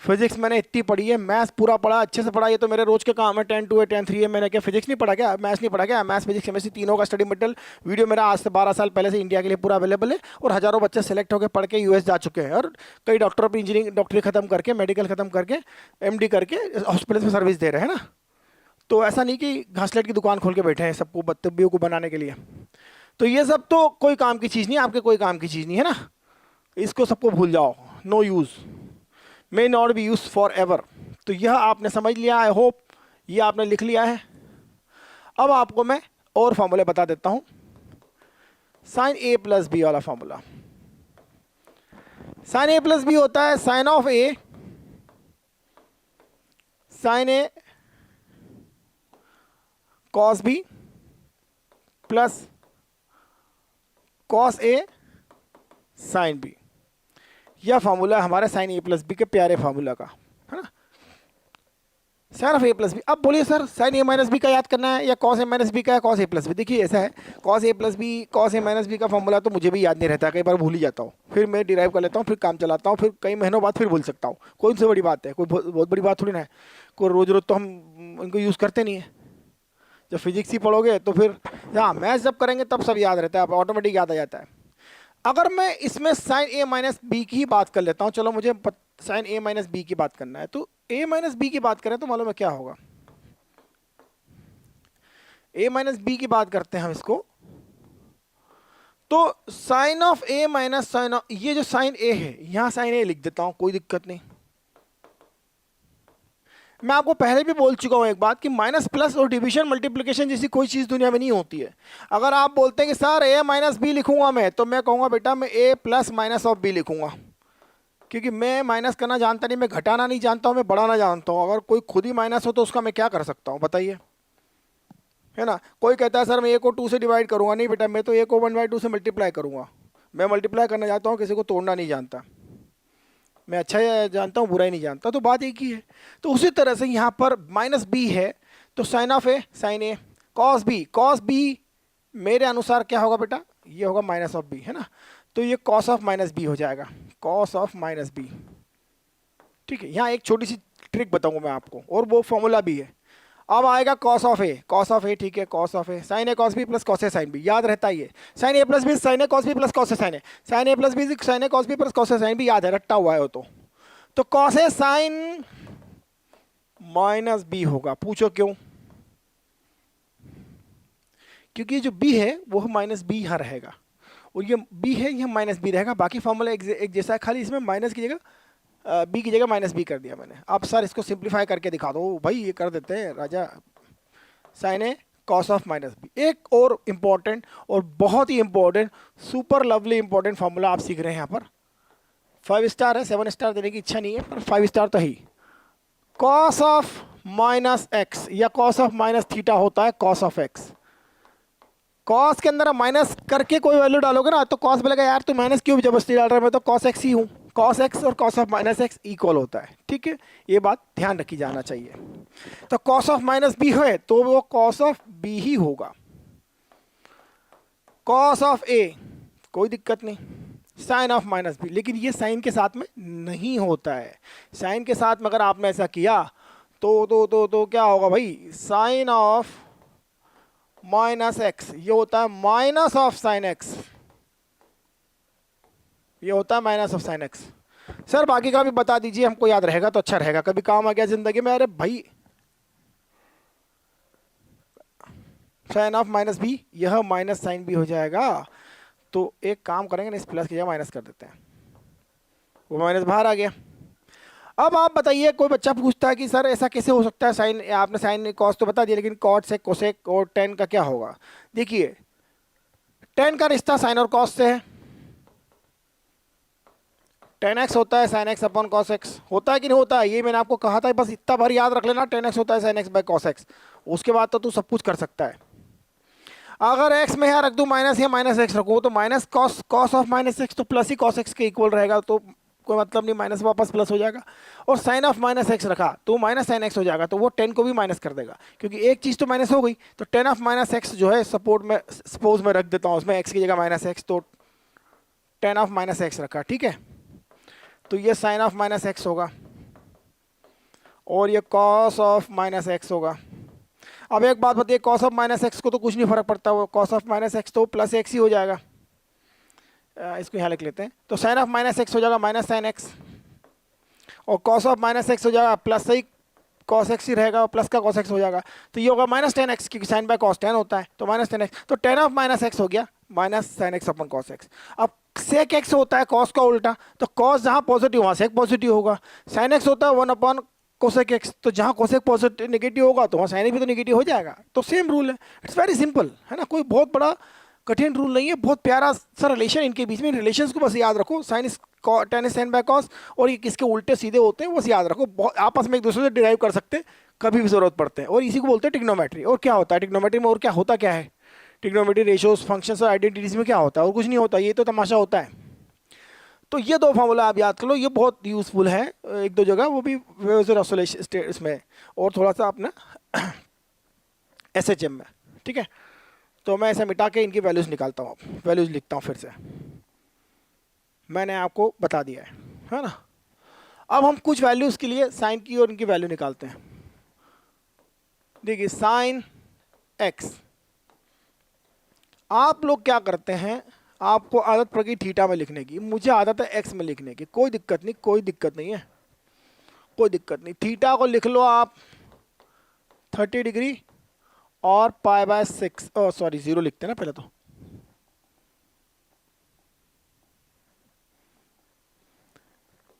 फिजिक्स मैंने इतनी पढ़ी है, मैथ्स पूरा पढ़ा, अच्छे से पढ़ा, ये तो मेरे रोज के काम है। 10 2 10 3 है, मैंने क्या फिजिक्स नहीं पढ़ा क्या, मैथ्स नहीं पढ़ा क्या, मैथ्स फिजिक्स केमिस्ट्री तीनों का स्टडी मटेरियल वीडियो मेरा आज से 12 साल पहले से इंडिया के लिए पूरा अवेलेबल है। और हजारों बच्चे सेलेक्ट होकर पढ़ के यूएस जा चुके हैं और कई डॉक्टर अपनी इंजीनियरिंग डॉक्टरी खत्म करके, मेडिकल खत्म करके, एमडी करके हॉस्पिटल में सर्विस दे रहे हैं ना। तो ऐसा नहीं कि घासलेट की दुकान खोल के बैठे हैं सबको बत्तबियों को बनाने के लिए। तो ये सब तो कोई काम की चीज़ नहीं, आपके कोई काम की चीज़ नहीं है ना, इसको सबको भूल जाओ, no use, may not be use for ever. तो यह आपने समझ लिया, आई होप ये आपने लिख लिया है। अब आपको मैं और फॉर्मूले बता देता हूं। साइन a प्लस बी वाला formula, sine a plus B होता है sine of a sine a cos b plus cos a sine b। यह फार्मूला हमारा साइन ए प्लस बी के प्यारे फार्मूला का, है ना, sine of A plus B. अब बोलिए sir sine A minus B का याद करना है या कॉस ए माइनस बी का या कॉस ए प्लस बी। देखिए ऐसा है, cos A plus B cos A minus B का फॉर्मूला तो मुझे भी याद नहीं रहता, कई बार भूल ही जाता हूँ, फिर मैं डिराइव कर लेता हूँ, फिर काम चलाता हूँ, फिर कई महीनों बाद फिर भूल सकता हूँ। कोई से बड़ी बात है, कोई बहुत बड़ी बात थोड़ी ना है, कोई रोज रोज तो हम इनको यूज़ करते नहीं है। जब फिजिक्स ही पढ़ोगे तो फिर हाँ मैथ्स जब करेंगे तब सब याद रहता है, ऑटोमेटिक याद आ जाता है। अगर मैं इसमें साइन ए माइनस बी की ही बात कर लेता हूँ, चलो मुझे साइन ए माइनस बी की बात करना है, तो ए माइनस बी की बात करें तो मालूम है क्या होगा, ए माइनस बी की बात करते हैं हम इसको, तो sine of A minus sine of, ये जो साइन ए है यहां साइन ए लिख देता हूं, कोई दिक्कत नहीं। मैं आपको पहले भी बोल चुका हूं एक बात कि माइनस प्लस और डिवीजन मल्टीप्लिकेशन जैसी कोई चीज दुनिया में नहीं होती है। अगर आप बोलते हैं कि सर ए माइनस बी लिखूंगा मैं, तो मैं कहूंगा बेटा मैं ए प्लस माइनस ऑफ बी लिखूंगा, क्योंकि मैं माइनस करना जानता नहीं, मैं घटाना नहीं जानता हूं, मैं बढ़ाना जानता हूं। अगर कोई खुद ही माइनस हो तो उसका मैं क्या कर सकता हूं बताइए, है ना। कोई कहता है सर मैं ए को 2 से डिवाइड करूंगा, नहीं बेटा मैं तो ए को 1/2 से मल्टीप्लाई करूंगा। मैं मल्टीप्लाई करना जानता हूँ, किसी को तोड़ना नहीं जानता। मैं अच्छा जानता हूँ, बुरा ही नहीं जानता, तो बात एक ही है। तो उसी तरह से यहाँ पर माइनस बी है तो sine of A sine A, cos B मेरे अनुसार क्या होगा बेटा, ये होगा माइनस ऑफ बी, है ना। तो ये कॉस ऑफ माइनस बी हो जाएगा, कॉस ऑफ माइनस बी। ठीक है, यहाँ एक छोटी सी ट्रिक बताऊंगा मैं आपको, और वो फॉर्मूला भी है। अब आएगा कॉस ऑफ ए, ठीक है, cos of A sine A cos B plus cos A sine B, याद रहता ही है। Sine A plus B sine A cos B plus cos A sine A, sine A plus B sine A cos B plus cos A sine B, याद है, रट्टा हुआ है वो तो cos A sine minus B होगा। पूछो क्यों? क्योंकि जो बी है वो माइनस बी यहाँ रहेगा, और ये बी है ये माइनस बी रहेगा। बाकी फॉर्मूला एक जैसा है, खाली इसमें माइनस की जगह बी की जगह माइनस बी कर दिया मैंने। अब सर इसको सिंप्लीफाई करके दिखा दो भाई, ये कर देते हैं राजा। Sine A cos of minus B. एक और इम्पॉर्टेंट और बहुत ही important, super lovely important formula आप सीख रहे हैं यहाँ पर। 5 स्टार है, 7 स्टार देने की इच्छा नहीं है, पर 5 स्टार तो ही। कॉस ऑफ माइनस एक्स या कॉस ऑफ माइनस थीटा होता है कॉस ऑफ एक्स। कॉस के अंदर माइनस करके कोई वैल्यू डालोगे ना तो कॉस बोलेगा यार तू माइनस क्यों जबरदस्ती डाल रहा है, मैं तो कॉस एक्स ही हूँ। कॉस एक्स और cos of minus x equal होता है, ठीक है, ये बात ध्यान रखी जाना चाहिए। तो कॉस ऑफ माइनस बी है तो वो कॉस ऑफ बी ही होगा। कॉस ऑफ ए कोई दिक्कत नहीं, साइन ऑफ माइनस बी, लेकिन ये साइन के साथ में नहीं होता है। साइन के साथ में अगर आपने ऐसा किया तो क्या होगा भाई, साइन ऑफ माइनस एक्स ये होता है माइनस ऑफ साइन एक्स, ये होता है minus of sine x. Sir बाकी का भी बता दीजिए, हमको याद रहेगा तो अच्छा रहेगा, कभी काम आ गया जिंदगी में। अरे भाई साइन ऑफ माइनस बी यह माइनस साइन बी हो जाएगा। तो एक काम करेंगे ना, इस प्लस की जगह माइनस कर देते हैं, वो माइनस बाहर आ गया। अब आप बताइए, कोई बच्चा पूछता है कि सर ऐसा कैसे हो सकता है, साइन आपने साइन कॉस तो बता दिया लेकिन कॉट से कोसेक और टेन का क्या होगा। देखिए टेन का रिश्ता साइन और कॉस से है, टेन एक्स होता है sine x upon cos x, होता है कि नहीं होता है, ये मैंने आपको कहा था, बस इतना भर याद रख लेना, टेन एक्स होता है sine x by cos x. उसके बाद तो तू सब कुछ कर सकता है। अगर एक्स में यहाँ रख दूँ माइनस या माइनस एक्स रखूँ तो minus cos cos of minus x तो प्लस ही कॉस एक्स के इक्वल रहेगा, तो कोई मतलब नहीं, माइनस वापस प्लस हो जाएगा। और साइन ऑफ माइनस एक्स रखा तो माइनस साइन एक्स हो जाएगा, तो वो टेन को भी माइनस कर देगा, क्योंकि एक चीज़ तो माइनस हो गई। तो टेन ऑफ माइनस एक्स जो है सपोर्ट में सपोज में रख देता हूँ, उसमें एक्स की जगह माइनस एक्स, तो टेन ऑफ माइनस एक्स रखा, ठीक है। तो ये साइन ऑफ माइनस एक्स होगा और ये कॉस ऑफ माइनस एक्स होगा। अब एक बात बताइए, कॉस ऑफ माइनस एक्स को तो कुछ नहीं फर्क पड़ता, वो कॉस ऑफ माइनस एक्स तो प्लस एक्स ही हो जाएगा। इसको यहाँ लिख लेते हैं, तो साइन ऑफ माइनस एक्स हो जाएगा माइनस साइन एक्स, और कॉस ऑफ माइनस एक्स हो जाएगा प्लस ही कॉस एक्स ही रहेगा, और प्लस का कॉस एक्स हो जाएगा। तो ये होगा माइनस टेन एक्स, क्योंकि साइन बाय कॉस टेन होता है, तो माइनस टेन एक्स, तो टेन ऑफ माइनस एक्स हो गया minus sine x upon cos x. अब सेक एक्स होता है कॉस का उल्टा, तो कॉस जहाँ पॉजिटिव वहाँ सेक पॉजिटिव होगा। साइन एक्स होता है वन अपॉन कोसेक एक्स, तो जहाँ कोसेक पॉजिटिव नेगेटिव होगा तो वहाँ साइन भी तो नेगेटिव हो जाएगा। तो सेम रूल है, इट्स वेरी सिंपल है ना, कोई बहुत बड़ा कठिन रूल नहीं है, बहुत प्यारा सा रिलेशन इनके बीच में। रिलेशंस को बस याद रखो, sine is tan is sine by cos, और ये किसके उल्टे सीधे होते हैं बस याद रखो, बहुत आपस में एक दूसरे से डिराइव कर सकते हैं कभी भी जरूरत पड़ते हैं। और इसी को बोलते हैं टिग्नोमेट्री। और क्या होता है टिग्नोमेट्री में, और क्या होता क्या है टिग्नोमेट्री, रेशियोज फंक्शंस और आइडेंटिटीज में क्या होता है, और कुछ नहीं होता, ये तो तमाशा होता है। तो ये दो फार्मूला आप याद कर लो, ये बहुत यूजफुल है एक दो जगह, वो भी वेवज ऑसिलेशन स्टेट्स में और थोड़ा सा अपना एसएचएम में, ठीक है। तो मैं ऐसा मिटा के इनकी वैल्यूज निकालता हूँ, वैल्यूज लिखता हूँ फिर से, मैंने आपको बता दिया है ना। अब हम कुछ वैल्यूज के लिए साइन की और इनकी वैल्यू निकालते हैं। देखिए साइन एक्स, आप लोग क्या करते हैं, आपको आदत पड़ गई थीटा में लिखने की, मुझे आदत है एक्स में लिखने की, कोई दिक्कत नहीं, कोई दिक्कत नहीं है, कोई दिक्कत नहीं। थीटा को लिख लो आप 30 डिग्री और पाई बाय 6, सॉरी 0 लिखते हैं ना पहले, तो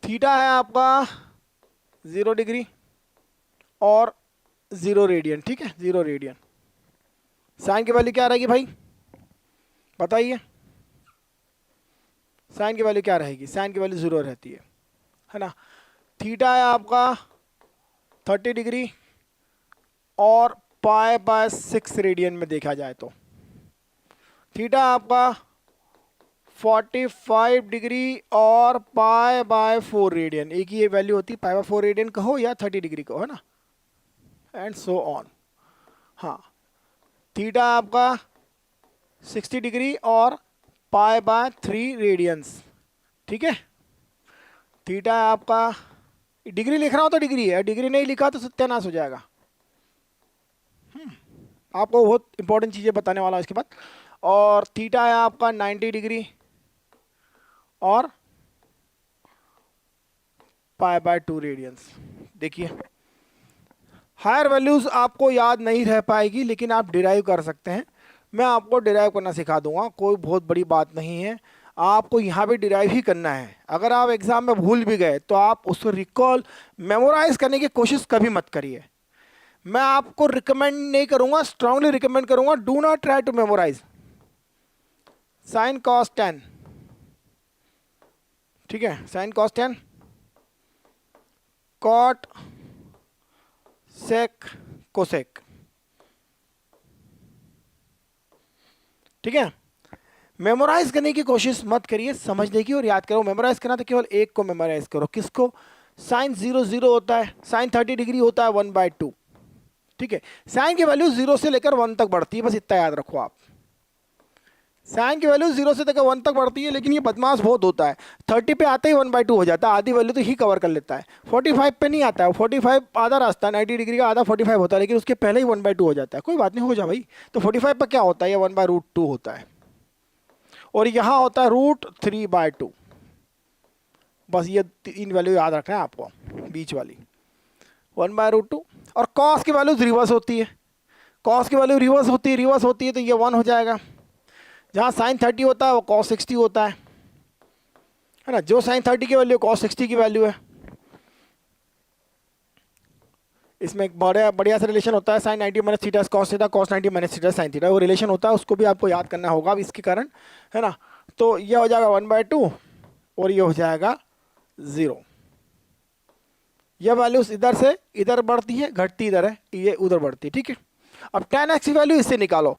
थीटा है आपका 0 डिग्री और 0 रेडियन, ठीक है, 0 रेडियन। साइन की वैल्यू क्या रहेगी भाई बताइए, साइन की वैल्यू क्या रहेगी, साइन की वैल्यू 0 रहती है ना। थीटा है आपका 30 डिग्री और पाई बाय 6 रेडियन में देखा जाए तो थीटा आपका 45 डिग्री और पाई बाय 4 रेडियन, एक ही ये वैल्यू होती है, पाई बाय 4 रेडियन कहो या 30 डिग्री कहो, है ना, एंड सो ऑन। हाँ, थीटा आपका 60 डिग्री और पाई बाय 3 रेडियंस, ठीक है। थीटा आपका, डिग्री लिख रहा हो तो डिग्री है, डिग्री नहीं लिखा तो सत्यानाश हो जाएगा। आपको बहुत इंपॉर्टेंट चीज़ें बताने वाला हूँ इसके बाद। और थीटा है आपका 90 डिग्री और पाई बाय 2 रेडियंस। देखिए हायर वैल्यूज आपको याद नहीं रह पाएगी, लेकिन आप डिराइव कर सकते हैं। मैं आपको डिराइव करना सिखा दूंगा, कोई बहुत बड़ी बात नहीं है। आपको यहाँ पे डिराइव ही करना है। अगर आप एग्जाम में भूल भी गए तो आप उसको रिकॉल मेमोराइज करने की कोशिश कभी मत करिए। मैं आपको रिकमेंड नहीं करूंगा, स्ट्रांगली रिकमेंड करूंगा, do not try to memorise sine cos tan. ठीक है, sine cos tan, cot sec cosec. ठीक है, मेमोराइज करने की कोशिश मत करिए, समझने की और याद करो। मेमोराइज करना तो केवल एक को मेमोराइज करो। किसको? साइन 0 होता है, साइन 30 डिग्री होता है 1/2। ठीक है, साइन की वैल्यू 0 से लेकर 1 तक बढ़ती है, बस इतना याद रखो आप। साइन की वैल्यू 0 से लेकर 1 तक बढ़ती है, लेकिन ये बदमाश बहुत होता है। 30 पे आते ही 1/2 हो जाता है, आधी वैल्यू तो ही कवर कर लेता है। 45 पे नहीं आता है, 45 आधा रास्ता, 90 डिग्री का आधा 45 होता है, लेकिन उसके पहले ही 1/2 हो जाता है। कोई बात नहीं, हो जा भाई। तो 45 पर क्या होता है? ये 1/√2 होता है, और यहाँ होता है √3/2। बस ये 3 वैल्यू याद रखना है आपको, बीच वाली 1/√2। और कॉस की वैल्यू रिवर्स होती है, कॉस की वैल्यू रिवर्स होती है तो ये 1 हो जाएगा। जहाँ साइन 30 होता है वो कॉस 60 होता है ना। जो साइन 30 की वैल्यू कॉस 60 की वैल्यू है। इसमें एक बढ़िया सा रिलेशन होता है, sine 90 minus theta cos theta, cos 90 minus theta sine theta. वो रिलेशन होता है, उसको भी आपको याद करना होगा अब इसके कारण, है ना। तो ये हो जाएगा 1/2 और ये हो जाएगा 0। ये वैल्यूज इधर से इधर बढ़ती है, घटती इधर है, ये उधर बढ़ती है। ठीक है, अब tan x की वैल्यू इससे निकालो।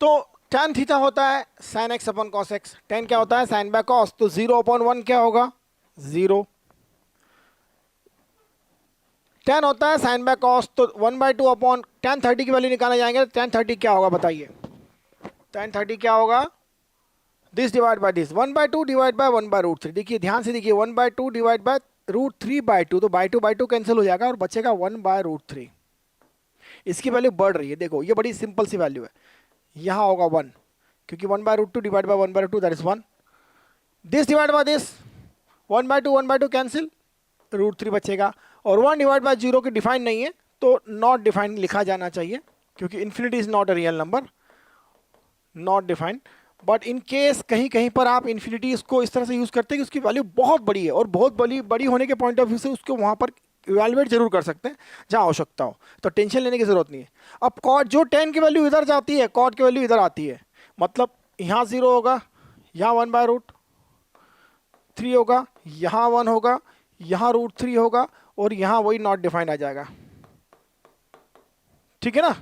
तो tan थीटा होता है sin x upon cos x, tan क्या होता है? sin by cos। तो 0/1 क्या होगा? 0। tan होता है sin बाय cos, तो 1/2 अपॉन tan 30 की वैल्यू निकालने जाएंगे तो tan 30 क्या होगा बताइए? tan 30 क्या होगा? This divide by this, 1/2 divide by 1/√3। देखिए ध्यान से देखिए, 1/2 डिवाइड बाय √3/2, तो बाय टू कैंसिल हो जाएगा और बचेगा 1/√3। इसकी वैल्यू बढ़ रही है, देखो ये बड़ी सिंपल सी वैल्यू है। यहाँ होगा 1, क्योंकि 1/√2 divide by 1/2 that is 1। This divide by this, 1/2 cancel, √3 बचेगा। और 1 डिवाइड बाय 0 की डिफाइन नहीं है, तो नॉट डिफाइंड लिखा जाना चाहिए, क्योंकि infinity is not a real number, not defined. But in case कहीं कहीं पर आप इन्फिनिटी इसको इस तरह से यूज करते हैं कि उसकी वैल्यू बहुत बड़ी है, और बहुत बड़ी होने के पॉइंट ऑफ व्यू से उसको वहां पर इवेलुएट जरूर कर सकते हैं जहां आवश्यकता हो, तो टेंशन लेने की जरूरत नहीं है। अब कॉट, जो tan की वैल्यू इधर जाती है, कॉट की वैल्यू इधर आती है, मतलब यहाँ 0 होगा, यहाँ 1/√3 होगा, यहाँ 1 होगा, यहाँ √3 होगा, और यहाँ वही नॉट डिफाइंड आ जाएगा। ठीक है ना।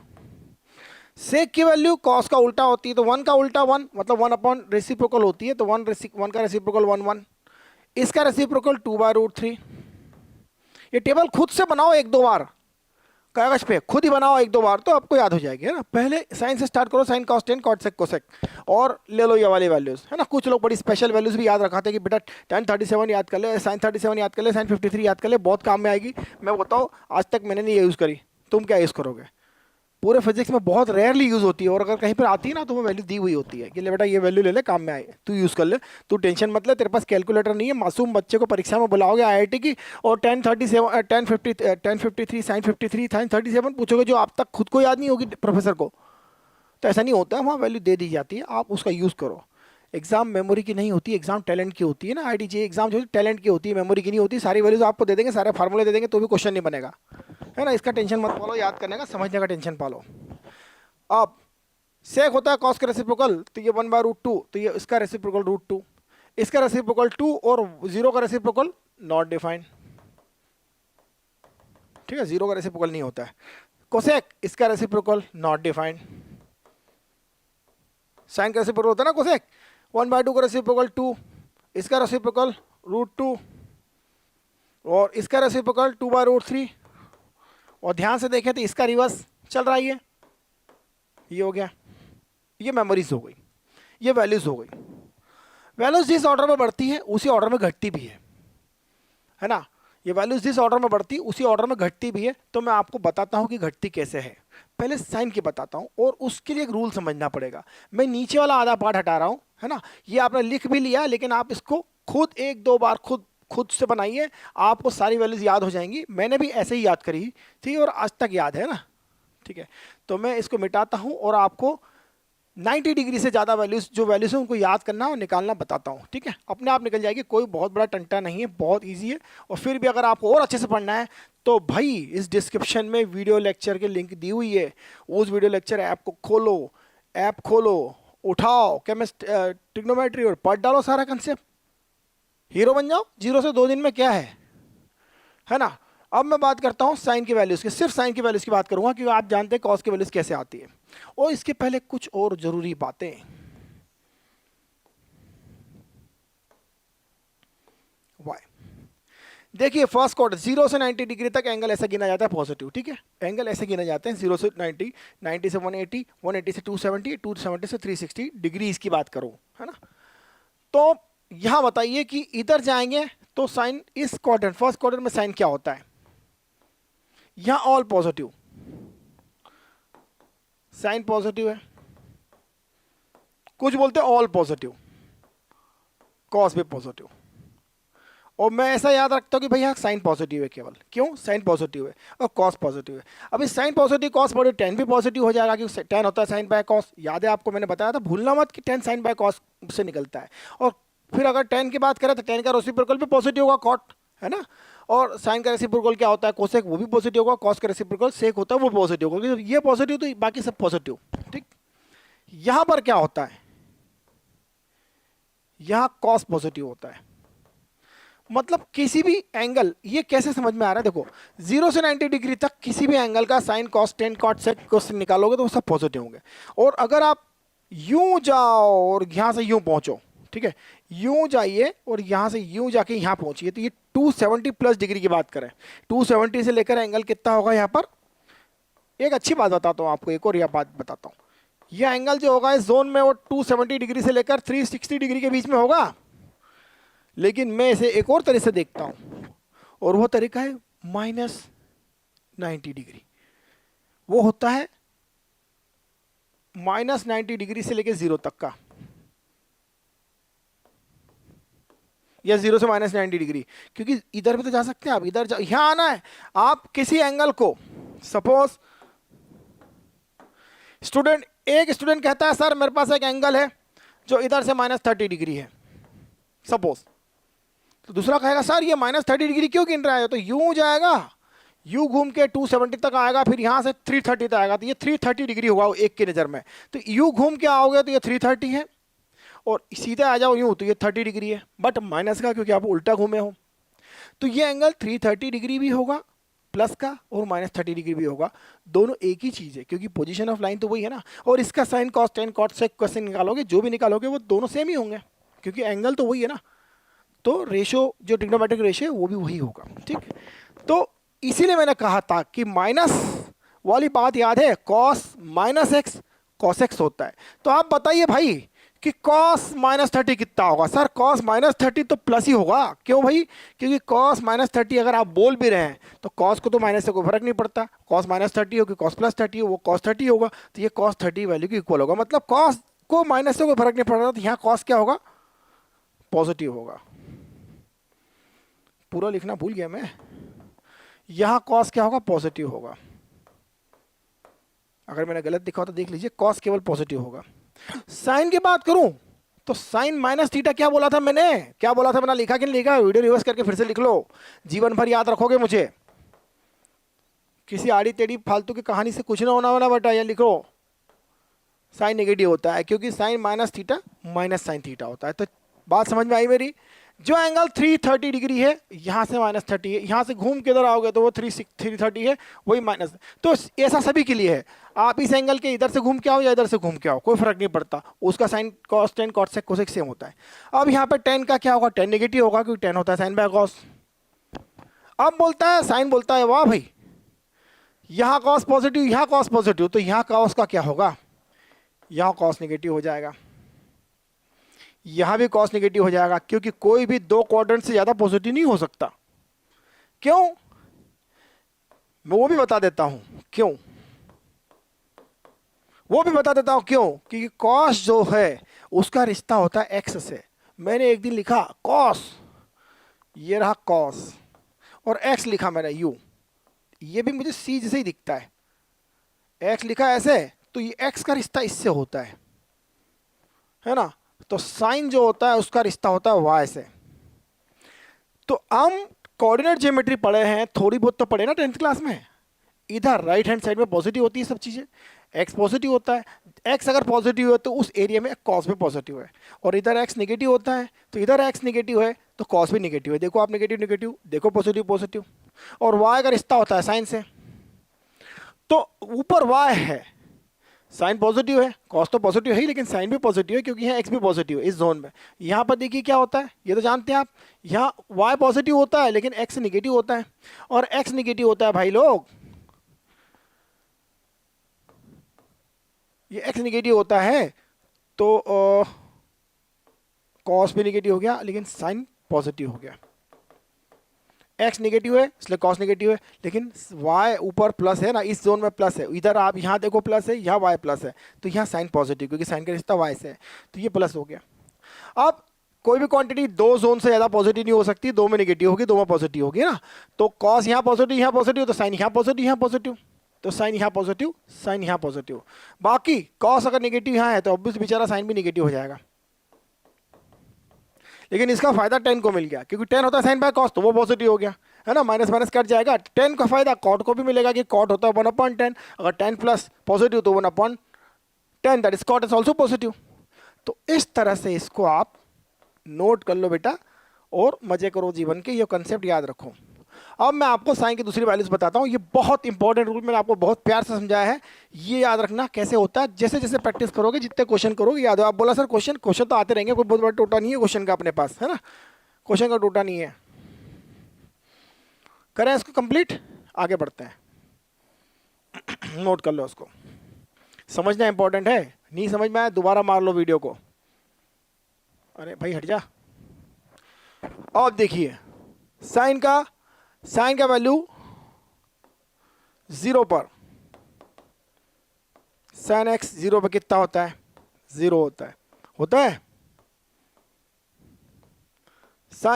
सेक की वैल्यू कॉस का उल्टा होती है, तो 1 का उल्टा 1, मतलब 1 अपॉन रेसिप्रोकल होती है, तो 1 का रेसिप्रोकल 1 इसका रेसिप्रोकल 2/√3। ये टेबल खुद से बनाओ 1-2 बार, कागज पे खुद ही बनाओ 1-2 बार, तो आपको याद हो जाएगी, है ना। पहले साइन से स्टार्ट करो, sine cos 10 cot sec cosec, और ले लो ये वाली वैल्यूज, है ना। कुछ लोग बड़ी स्पेशल वैल्यूज भी याद रखाते हैं कि बेटा tan 37 याद कर ले, साइन 37 याद कर ले, साइन 53 याद कर ले, बहुत काम में आएगी। मैं बताओ आज तक मैंने नहीं यूज़ करी, तुम क्या यूज़ करोगे? पूरे फिजिक्स में बहुत रेयरली यूज होती है, और अगर कहीं पर आती है ना तो वो वैल्यू दी हुई होती है कि ले बेटा ये वैल्यू ले ले, काम में आए, तू यूज कर ले, तू टेंशन मत ले, तेरे पास कैलकुलेटर नहीं है। मासूम बच्चे को परीक्षा में बुलाओगे आईआईटी की, और 1053 साइन 53 साइन 37 पूछोगे, जो आप तक खुद को याद नहीं होगी प्रोफेसर को, तो ऐसा नहीं होता है। वहाँ वैल्यू दे दी जाती है, आप उसका यूज़ करो। एग्जाम मेमोरी की नहीं होती, एग्जाम टैलेंट की होती है ना। आईआईटी जे एग्जाम जो है टैलेंट की होती है, मेमोरी की नहीं होती। सारी वैल्यूज आपको दे देंगे, सारे फार्मूले दे देंगे, तो भी क्वेश्चन नहीं बनेगा, है ना। इसका टेंशन मत पालो, याद करने का, समझने का टेंशन पालो। अब सेक होता है कॉस का रेसिप्रोकल, तो ये 1/√2, तो ये इसका रेसिप्रोकल √2, इसका रेसिप्रोकल 2, और 0 का रेसिप्रोकल नॉट डिफाइंड। ठीक है, 0 का रेसिप्रोकल नहीं होता है। कोसेक, इसका रेसिप्रोकल नॉट डिफाइंड। साइन का रेसिप्रोकल होता है ना कोसेक, 1/2 का रेसिप्रोकल 2, इसका रेसिप्रोकल √2, और इसका रेसिप्रोकल 2/√3। और ध्यान से देखें तो इसका रिवर्स चल रहा है, ये हो गया। ये मेमोरीज हो गई, ये वैल्यूज हो गई। वैल्यूज जिस ऑर्डर में बढ़ती है उसी ऑर्डर में घटती भी है ना। ये वैल्यूज जिस ऑर्डर में बढ़ती है उसी ऑर्डर में घटती भी है। तो मैं आपको बताता हूं कि घटती कैसे है। पहले साइन की बताता हूं, और उसके लिए एक रूल समझना पड़ेगा। मैं नीचे वाला आधा पार्ट हटा रहा हूं, है ना। ये आपने लिख भी लिया, लेकिन आप इसको खुद 1-2 बार खुद खुद से बनाइए, आपको सारी वैल्यूज याद हो जाएंगी। मैंने भी ऐसे ही याद करी थी और आज तक याद है ना, ठीक है। तो मैं इसको मिटाता हूं और आपको 90 डिग्री से ज़्यादा वैल्यूज, जो वैल्यूज है उनको याद करना और निकालना बताता हूँ, ठीक है। अपने आप निकल जाएगी, कोई बहुत बड़ा टंटा नहीं है, बहुत ईजी है। और फिर भी अगर आपको और अच्छे से पढ़ना है तो भाई इस डिस्क्रिप्शन में वीडियो लेक्चर की लिंक दी हुई है, उस वीडियो लेक्चर ऐप को खोलो, ऐप खोलो, उठाओ ट्रिग्नोमेट्री और पढ़ डालो सारा कंसेप्ट, हीरो बन जाओ। 0 से 2 दिन में क्या है ना। अब मैं बात करता हूं साइन की वैल्यूज की, सिर्फ साइन की वैल्यूज की बात करूंगा क्योंकि आप जानते हैं कॉस की वैल्यूज कैसे आती है। और इसके पहले कुछ और जरूरी बातें, वाई देखिए, फर्स्ट क्वार्टर 0 से 90 डिग्री तक एंगल ऐसा गिना जाता है पॉजिटिव, ठीक है। एंगल ऐसे गिने जाते हैं 0 से 90, 90 से 180, 180 से 270, 270 से 360 डिग्री इसकी बात करूं, है ना। तो यहां बताइए कि इधर जाएंगे तो साइन इस क्वाड्रेंट, फर्स्ट क्वाड्रेंट में साइन क्या होता है, यहां ऑल पॉजिटिव, साइन पॉजिटिव है, कुछ बोलते हैं ऑल पॉजिटिव, कॉस भी पॉजिटिव। और मैं ऐसा याद रखता हूं कि भाई यहाँ साइन पॉजिटिव है केवल, क्यों, साइन पॉजिटिव है और कॉस पॉजिटिव है। अब इस sine positive cos positive, tan भी पॉजिटिव हो जाएगा क्योंकि टेन होता है साइन बाय कॉस, याद है आपको, मैंने बताया था, भूलना मत कि टेन साइन बाय कॉस से निकलता है। और फिर अगर टेन की बात करें तो टेन का रेसिप्रोकल भी पॉजिटिव होगा, कॉट, है ना। और साइन का रेसिप्रोकल क्या होता है, कोसेक, वो भी पॉजिटिव होगा। कॉस का रेसिप्रोकल सेक होता है, वो पॉजिटिव होगा। ये पॉजिटिव तो बाकी सब पॉजिटिव, ठीक। यहां पर क्या होता है, यहां कॉस पॉजिटिव होता है। मतलब किसी भी एंगल, ये कैसे समझ में आ रहा है, देखो 0 से 90 डिग्री तक किसी भी एंगल का sine cos tan cot sec को निकालोगे तो वो सब पॉजिटिव होंगे। और अगर आप यूं जाओ और यहां से यूं पहुंचो, ठीक है, यूं जाइए और यहां से यूं जाके यहां पहुंचिए, तो ये 270 प्लस डिग्री की बात करें, 270 से लेकर एंगल कितना होगा यहां पर। एक अच्छी बात बताता हूं आपको, एक और यह बात बताता हूं, यह एंगल जो होगा इस जोन में वो 270 डिग्री से लेकर 360 डिग्री के बीच में होगा। लेकिन मैं इसे एक और तरीके से देखता हूं और वो तरीका है -90 डिग्री। वो होता है -90 डिग्री से लेकर 0 तक का, या 0 से -90 डिग्री, क्योंकि इधर भी तो जा सकते हैं आप, इधर यहां आना है। आप किसी एंगल को, सपोज एक स्टूडेंट कहता है सर मेरे पास एक एंगल है जो इधर से -30 डिग्री है सपोज, तो दूसरा कहेगा सर ये -30 डिग्री क्यों गिन रहा है, तो यूं जाएगा, यूं घूम के 270 तक आएगा, फिर यहां से 330 तक आएगा, तो ये 330 डिग्री होगा एक की नजर में। तो यूं घूम के आओगे तो ये 330 है, और सीधे आ जाओ यूं तो ये 30 डिग्री है, बट माइनस का क्योंकि आप उल्टा घूमे हो। तो ये एंगल 330 डिग्री भी होगा प्लस का, और -30 डिग्री भी होगा, दोनों एक ही चीज है क्योंकि पोजीशन ऑफ लाइन तो वही है ना। और इसका sine cos tan cot sec कैसे निकालोगे, जो भी निकालोगे वो दोनों सेम ही होंगे क्योंकि एंगल तो वही है ना। तो रेशो, जो ट्रिग्नोमेट्रिक रेशो है वो भी वही होगा, ठीक। तो इसीलिए मैंने कहा था कि माइनस वाली बात याद है, कॉस -x कॉस x होता है। तो आप बताइए भाई कि कॉस -30 कितना होगा, सर कॉस -30 तो प्लस ही होगा, क्यों भाई, क्योंकि कॉस -30 अगर आप बोल भी रहे हैं तो कॉस को तो माइनस से कोई फर्क नहीं पड़ता, कॉस -30 हो कि कॉस +30 हो, वो cos 30 होगा, तो ये cos 30 वैल्यू के इक्वल होगा। मतलब कॉस को माइनस से कोई फर्क नहीं पड़ रहा, तो यहाँ कॉस क्या होगा, पॉजिटिव होगा। पूरा लिखना भूल गया मैं, यहां कॉस क्या होगा, पॉजिटिव होगा। अगर मैंने गलत लिखा हो तो देख लीजिए, कॉस केवल पॉजिटिव होगा। साइन की बात करूं तो साइन -थीटा क्या बोला था मैंने, क्या बोला था, मैंने लिखा कि नहीं लिखा, वीडियो रिवर्स करके फिर से लिख लो, जीवन भर याद रखोगे मुझे। किसी आड़ी टेढ़ी फालतू की कहानी से कुछ ना होना वाला बेटा, ये लिखो साइन नेगेटिव होता है क्योंकि sine -theta minus sine theta होता है। तो बात समझ में आई मेरी। जो एंगल 330 डिग्री है यहां से -30 है, यहां से घूम के इधर आओगे तो वो 330 है, वही माइनस। तो ऐसा सभी के लिए है, आप इस एंगल के इधर से घूम के आओ या इधर से घूम के आओ कोई फर्क नहीं पड़ता, उसका sine cos tan cot sec cosec same होता है। अब यहाँ पे टेन का क्या होगा, टेन नेगेटिव होगा क्योंकि टेन होता है साइन बाय कॉस। अब बोलता है साइन, बोलता है वाह भाई यहाँ कॉस पॉजिटिव यहाँ कॉस पॉजिटिव, तो यहाँ कॉस का क्या होगा, यहाँ कॉस नेगेटिव हो जाएगा, यहां भी कॉस नेगेटिव हो जाएगा क्योंकि कोई भी दो क्वाड्रेंट से ज्यादा पॉजिटिव नहीं हो सकता। क्यों, मैं वो भी बता देता हूं क्यों, वो भी बता देता हूं क्यों, क्योंकि कॉस जो है उसका रिश्ता होता है एक्स से। मैंने एक दिन लिखा कॉस ये रहा कॉस और एक्स लिखा मैंने यू, ये भी मुझे सी जैसे ही दिखता है, एक्स लिखा ऐसे तो ये एक्स का रिश्ता इससे होता है ना। तो साइन जो होता है उसका रिश्ता होता है वाई से। तो हम कोऑर्डिनेट ज्योमेट्री पढ़े हैं, थोड़ी बहुत तो पढ़े ना 10th क्लास में। इधर राइट हैंड साइड में पॉजिटिव होती है सब चीज़ें, एक्स पॉजिटिव होता है, एक्स अगर पॉजिटिव है तो उस एरिया में कॉस भी पॉजिटिव है, और इधर एक्स नेगेटिव होता है तो इधर एक्स नेगेटिव है तो कॉस भी नेगेटिव है। देखो आप, नेगेटिव नेगेटिव, देखो पॉजिटिव पॉजिटिव, और वाई का रिश्ता होता है साइन से। तो ऊपर वाई है, साइन पॉजिटिव है, कॉस तो पॉजिटिव है ही, लेकिन साइन भी पॉजिटिव है क्योंकि यहाँ एक्स भी पॉजिटिव है इस जोन में। यहाँ पर देखिए क्या होता है, ये तो जानते हैं आप, यहाँ वाई पॉजिटिव होता है लेकिन एक्स नेगेटिव होता है, और एक्स नेगेटिव होता है भाई लोग, ये एक्स नेगेटिव होता है तो कॉस भी नेगेटिव हो गया लेकिन साइन पॉजिटिव हो गया। एक्स नेगेटिव है इसलिए कॉस नेगेटिव है, लेकिन वाई ऊपर प्लस है ना, इस जोन में प्लस है, इधर आप यहाँ देखो प्लस है, यहाँ वाई प्लस है, तो यहाँ साइन पॉजिटिव क्योंकि साइन का रिश्ता वाई से है, तो ये प्लस हो गया। अब कोई भी क्वांटिटी दो जोन से ज़्यादा पॉजिटिव नहीं हो सकती, दो में नेगेटिव होगी, दो में पॉजिटिव होगी ना। तो कॉस यहाँ पॉजिटिव तो साइन यहाँ पॉजिटिव, यहाँ पॉजिटिव, तो साइन यहाँ पॉजिटिव, साइन यहाँ पॉजिटिव। बाकी कॉस अगर नेगेटिव यहाँ है तो ऑब्वियस बेचारा साइन भी नेगेटिव हो जाएगा। लेकिन इसका फायदा टेन को मिल गया क्योंकि टेन होता है साइन बाय कॉस, तो वो पॉजिटिव हो गया, है ना, माइनस माइनस कट जाएगा। टेन का फायदा कॉट को भी मिलेगा कि कॉट होता है 1/10, अगर 10 प्लस पॉजिटिव तो 1/10, that is cot is also positive. तो इस तरह से इसको आप नोट कर लो बेटा और मजे करो जीवन के, ये कंसेप्ट याद रखो। अब मैं आपको साइन की दूसरी वैल्यूज बताता हूँ, ये बहुत इंपॉर्टेंट रूल मैंने आपको बहुत प्यार से समझाया है, ये याद रखना कैसे होता है। जैसे जैसे प्रैक्टिस करोगे जितने क्वेश्चन करोगे याद हो। आप बोला सर क्वेश्चन क्वेश्चन तो आते रहेंगे, कोई बहुत बड़ा टोटा नहीं है क्वेश्चन का अपने पास, है ना, क्वेश्चन का टोटा नहीं है। करें इसको कंप्लीट, आगे बढ़ते हैं। नोट कर लो उसको, समझना इंपॉर्टेंट है, नहीं समझ में आया दोबारा मार लो वीडियो को। अरे भाई हट जा। अब देखिए साइन का वैल्यू 0 पर, साइन एक्स 0 पर कितना होता है, 0 होता है।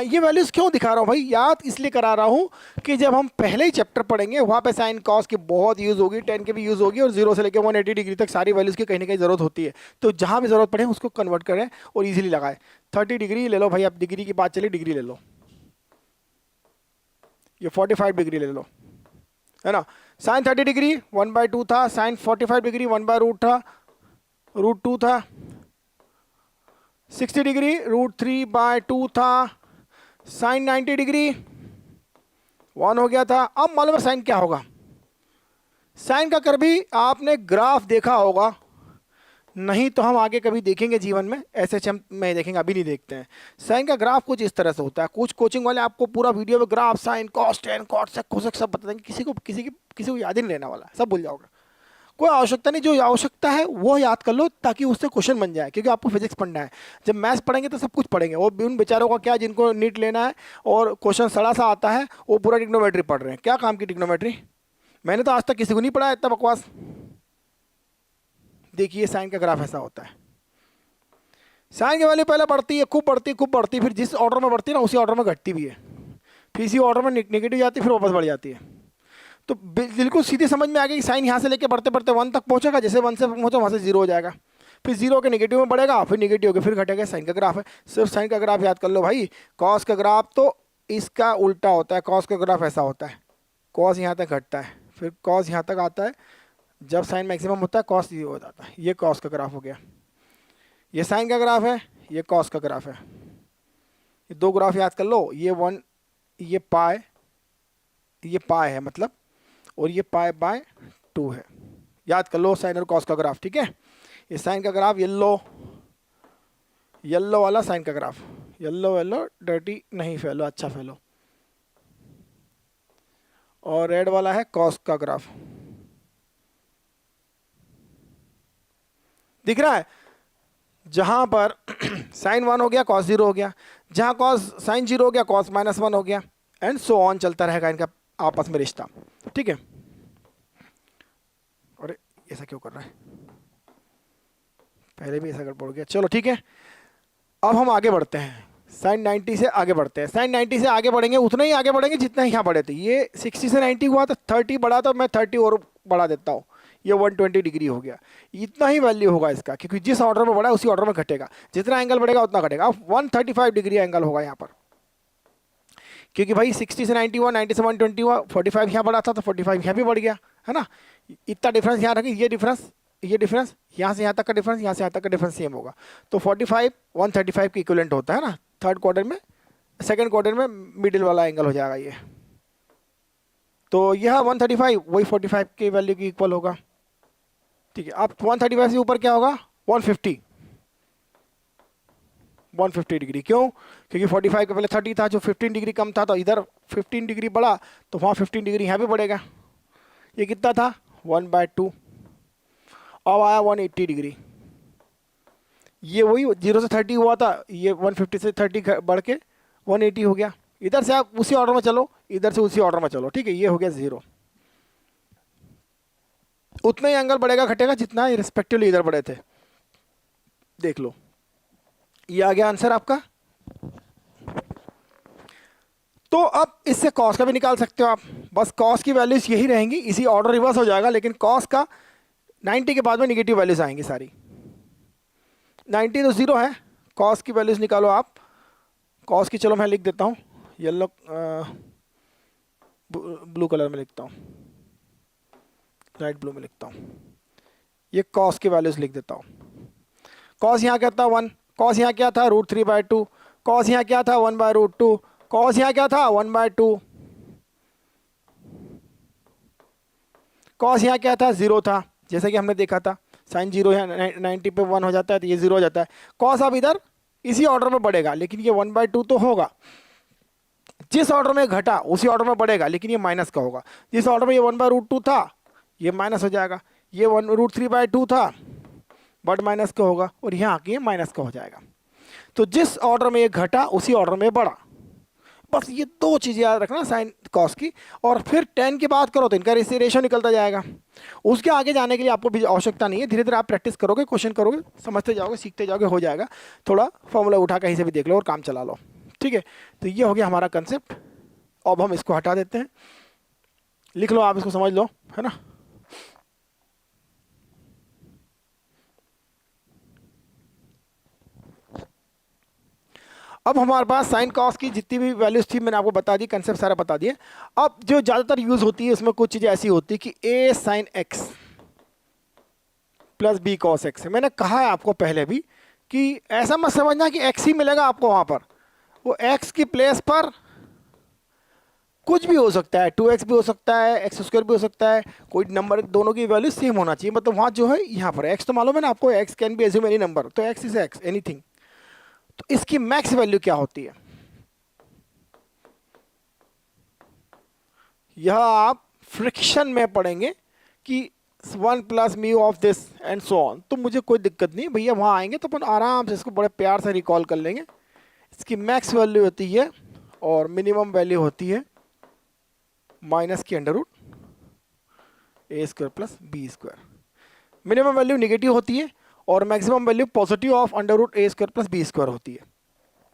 ये वैल्यूज क्यों दिखा रहा हूं भाई, याद इसलिए करा रहा हूं कि जब हम पहले ही चैप्टर पढ़ेंगे वहां पे साइन कॉस की बहुत यूज होगी, 10 की भी यूज होगी, और 0 से लेकर 180 डिग्री तक सारी वैल्यूज की कहीं ना कहीं जरूरत होती है। तो जहां भी जरूरत पड़े उसको कन्वर्ट करें और इजीली लगाए। 30 डिग्री ले लो भाई, अब डिग्री की बात चली, डिग्री ले लो, ये 45 डिग्री ले लो, है ना। साइन 30 डिग्री 1/2 था, साइन 45 डिग्री 1/√2 था, √2 था। 60 डिग्री √3/2 था, साइन 90 डिग्री 1 हो गया था। अब मालूम है साइन क्या होगा, साइन का कभी आपने ग्राफ देखा होगा, नहीं तो हम आगे कभी देखेंगे जीवन में, ऐसे हम में देखेंगे, अभी नहीं देखते हैं। साइन का ग्राफ कुछ इस तरह से होता है, कुछ कोचिंग वाले आपको पूरा वीडियो में graph sine cos tan cot sec cosec सब बता देंगे, किसी को याद ही नहीं रहने वाला, सब भूल जाओगे। कोई आवश्यकता नहीं, जो आवश्यकता है वो याद कर लो ताकि उससे क्वेश्चन बन जाए, क्योंकि आपको फिजिक्स पढ़ना है। जब मैथ्स पढ़ेंगे तो सब कुछ पढ़ेंगे, वो भी उन बेचारों का क्या जिनको नीट लेना है और क्वेश्चन सड़ा सा आता है, वो पूरा ट्रिग्नोमेट्री पढ़ रहे हैं। क्या काम की ट्रिग्नोमेट्री, मैंने तो आज तक किसी को नहीं पढ़ा इतना बकवास। देखिए साइन का ग्राफ ऐसा होता है, साइन की वैल्यू पहले बढ़ती है, खूब बढ़ती, फिर जिस ऑर्डर में बढ़ती है ना उसी ऑर्डर में घटती भी है, फिर इसी ऑर्डर में नेगेटिव जाती है, फिर वापस बढ़ जाती है। तो बिल्कुल सीधी समझ में आ गई, साइन यहाँ से लेके बढ़ते बढ़ते 1 तक पहुंचेगा, जैसे 1 से पहुंचा वहाँ से 0 हो जाएगा, फिर 0 के नेगेटिव में बढ़ेगा, फिर नेगेटिव होकर फिर घटेगा। साइन का ग्राफ है, सिर्फ साइन का ग्राफ याद कर लो भाई। कॉस का ग्राफ तो इसका उल्टा होता है, कॉस का ग्राफ ऐसा होता है, कॉस यहाँ तक घटता है, फिर कॉस यहाँ तक आता है, जब साइन मैक्सिमम होता है कॉस 0 हो जाता है। ये कॉस का ग्राफ हो गया, ये साइन का ग्राफ है, ये कॉस का ग्राफ है। ये दो ग्राफ याद कर लो, ये पाए है मतलब, और ये π/2 है। याद कर लो साइन और कॉस का ग्राफ, ठीक है। ये साइन का ग्राफ येलो वाला साइन का ग्राफ, येलो डर्टी नहीं फैलो, अच्छा फैलो, और रेड वाला है कॉस का ग्राफ, दिख रहा है। जहां पर साइन 1 हो गया कॉस 0 हो गया, जहां कॉस साइन 0 हो गया कॉस -1 हो गया, एंड सो ऑन चलता रहेगा इनका आपस में रिश्ता, ठीक है। अरे ऐसा क्यों कर रहा है, पहले भी ऐसा गड़बड़ हो गया, चलो ठीक है। अब हम आगे बढ़ते हैं, साइन 90 से आगे बढ़ते हैं। साइन 90 से आगे बढ़ेंगे, उतना ही आगे बढ़ेंगे जितना यहाँ बढ़े थे। ये 60 से 90 हुआ तो 30 बढ़ा, तो मैं 30 और बढ़ा देता हूँ, ये 120 डिग्री हो गया। इतना ही वैल्यू होगा इसका, क्योंकि जिस ऑर्डर में बढ़ा है उसी ऑर्डर में घटेगा, जितना एंगल बढ़ेगा उतना घटेगा। अब 135 डिग्री एंगल होगा यहाँ पर, क्योंकि भाई 60 से 90 हुआ, 90 से 120 हुआ, 45 यहाँ बढ़ा था तो 45 यहाँ भी बढ़ गया, है ना। इतना डिफरेंस यहाँ रखें, ये डिफरेंस यहाँ से यहाँ तक का डिफरेंस, यहाँ से यहाँ तक का डिफरेंस सेम होगा। तो 45 135 के इक्विवेलेंट होता है ना। थर्ड क्वार्टर में, सेकंड क्वार्टर में मिडिल वाला एंगल हो जाएगा ये। तो यह 135 वही 45 के वैल्यू की इक्वल होगा, ठीक है। अब 135 से ऊपर क्या होगा, 150 डिग्री। क्यों, क्योंकि 45 के पहले 30 था, जो 15 डिग्री कम था, तो इधर 15 डिग्री बढ़ा तो वहाँ 15 डिग्री यहाँ भी बढ़ेगा। ये कितना था, 1/2। अब आया 180 डिग्री। ये वही 0 से 30 हुआ था, ये 150 से 30 बढ़ के 180 हो गया। इधर से आप उसी ऑर्डर में चलो, इधर से उसी ऑर्डर में चलो, ठीक है। ये हो गया 0। उतना ही एंगल बढ़ेगा घटेगा जितना रिस्पेक्टिवली इधर बढ़े थे। देख लो, ये आ गया आंसर आपका। तो अब इससे कॉस का भी निकाल सकते हो आप, बस कॉस की वैल्यूज यही रहेंगी, इसी ऑर्डर रिवर्स हो जाएगा, लेकिन कॉस का 90 के बाद में निगेटिव वैल्यूज आएंगी सारी। 90 तो 0 है, कॉस की वैल्यूज निकालो आप। कॉस की चलो मैं लिख देता हूँ, येलो ब्लू कलर में लिखता हूँ, लाइट ब्लू में लिखता हूँ। ये कॉस की वैल्यूज लिख देता हूँ। कॉस यहाँ क्या था 1, कॉस यहाँ क्या था √3/2, कॉस यहाँ क्या था 1/√2, कॉस यहाँ क्या था 1/2, कॉस यहाँ क्या था 0 था, जैसे कि हमने देखा था। साइन 0 है, 90 पे 1 हो जाता है तो ये 0 हो जाता है। कॉस अब इधर इसी ऑर्डर में बढ़ेगा, लेकिन ये 1/2 तो होगा। जिस ऑर्डर में घटा उसी ऑर्डर में बढ़ेगा, लेकिन ये माइनस का होगा। जिस ऑर्डर में ये 1/√2 था, ये माइनस हो जाएगा। ये 1√3/2 था, बट माइनस का होगा, और यहाँ आके ये माइनस का हो जाएगा। तो जिस ऑर्डर में ये घटा उसी ऑर्डर में बढ़ा। बस ये दो चीज़ें याद रखना साइन कॉस की। और फिर tan की बात करो तो इनका रेशियो निकलता जाएगा। उसके आगे जाने के लिए आपको भी आवश्यकता नहीं है, धीरे धीरे आप प्रैक्टिस करोगे, क्वेश्चन करोगे, समझते जाओगे, सीखते जाओगे, हो जाएगा। थोड़ा फॉर्मूला उठा कहीं से भी देख लो और काम चला लो, ठीक है। तो ये हो गया हमारा कंसेप्ट। अब हम इसको हटा देते हैं, लिख लो आप, इसको समझ लो, है ना। अब हमारे पास साइन कॉस की जितनी भी वैल्यूज थी मैंने आपको बता दी, कंसेप्ट सारा बता दिए। अब जो ज़्यादातर यूज़ होती है उसमें कुछ चीज़ें ऐसी होती है कि a sin x plus b cos x है। मैंने कहा है आपको पहले भी कि ऐसा मत समझना कि x ही मिलेगा आपको वहाँ पर। वो x की प्लेस पर कुछ भी हो सकता है, 2x भी हो सकता है, x² भी हो सकता है, कोई नंबर, दोनों की वैल्यू सेम होना चाहिए। मतलब वहाँ जो है, यहाँ पर x तो मालूम है ना आपको, x can be assume any number, तो x इज x एनीथिंग। तो इसकी मैक्स वैल्यू क्या होती है, यह आप फ्रिक्शन में पढ़ेंगे कि 1 + μ of this and so on. तो मुझे कोई दिक्कत नहीं भैया, वहाँ आएंगे तो अपन आराम से इसको बड़े प्यार से रिकॉल कर लेंगे। इसकी मैक्स वैल्यू होती है और मिनिमम वैल्यू होती है माइनस की √a² + b²। Minimum value negative होती है और maximum value positive of √a² + b² होती है,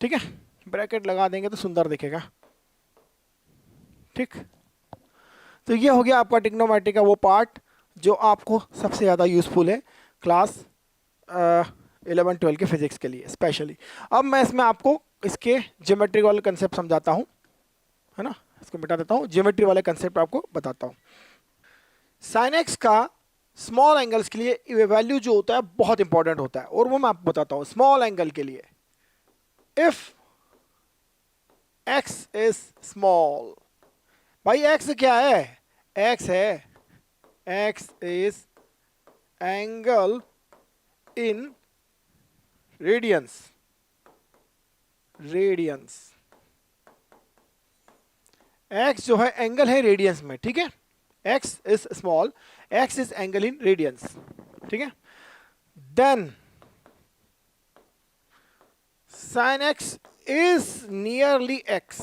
ठीक है। ब्रैकेट लगा देंगे तो सुंदर दिखेगा, ठीक। तो ये हो गया आपका ट्रिग्नोमेट्री का वो पार्ट जो आपको सबसे ज़्यादा यूजफुल है क्लास 11-12 के फिजिक्स के लिए स्पेशली। अब मैं इसमें आपको इसके ज्योमेट्री वाले कंसेप्ट समझाता हूँ, है ना। इसको मिटा देता हूँ, ज्योमेट्री वाले कंसेप्ट आपको बताता हूँ। साइन एक्स का स्मॉल एंगल्स के लिए वैल्यू जो होता है बहुत इंपॉर्टेंट होता है, और वो मैं आपको बताता हूँ। स्मॉल एंगल के लिए इफ x इज स्मॉल, भाई x क्या है, x है, x is angle in radiance, x जो है एंगल है रेडियंस में, ठीक है। x is small, x is angle in radians, ठीक है। Then sin x is nearly x।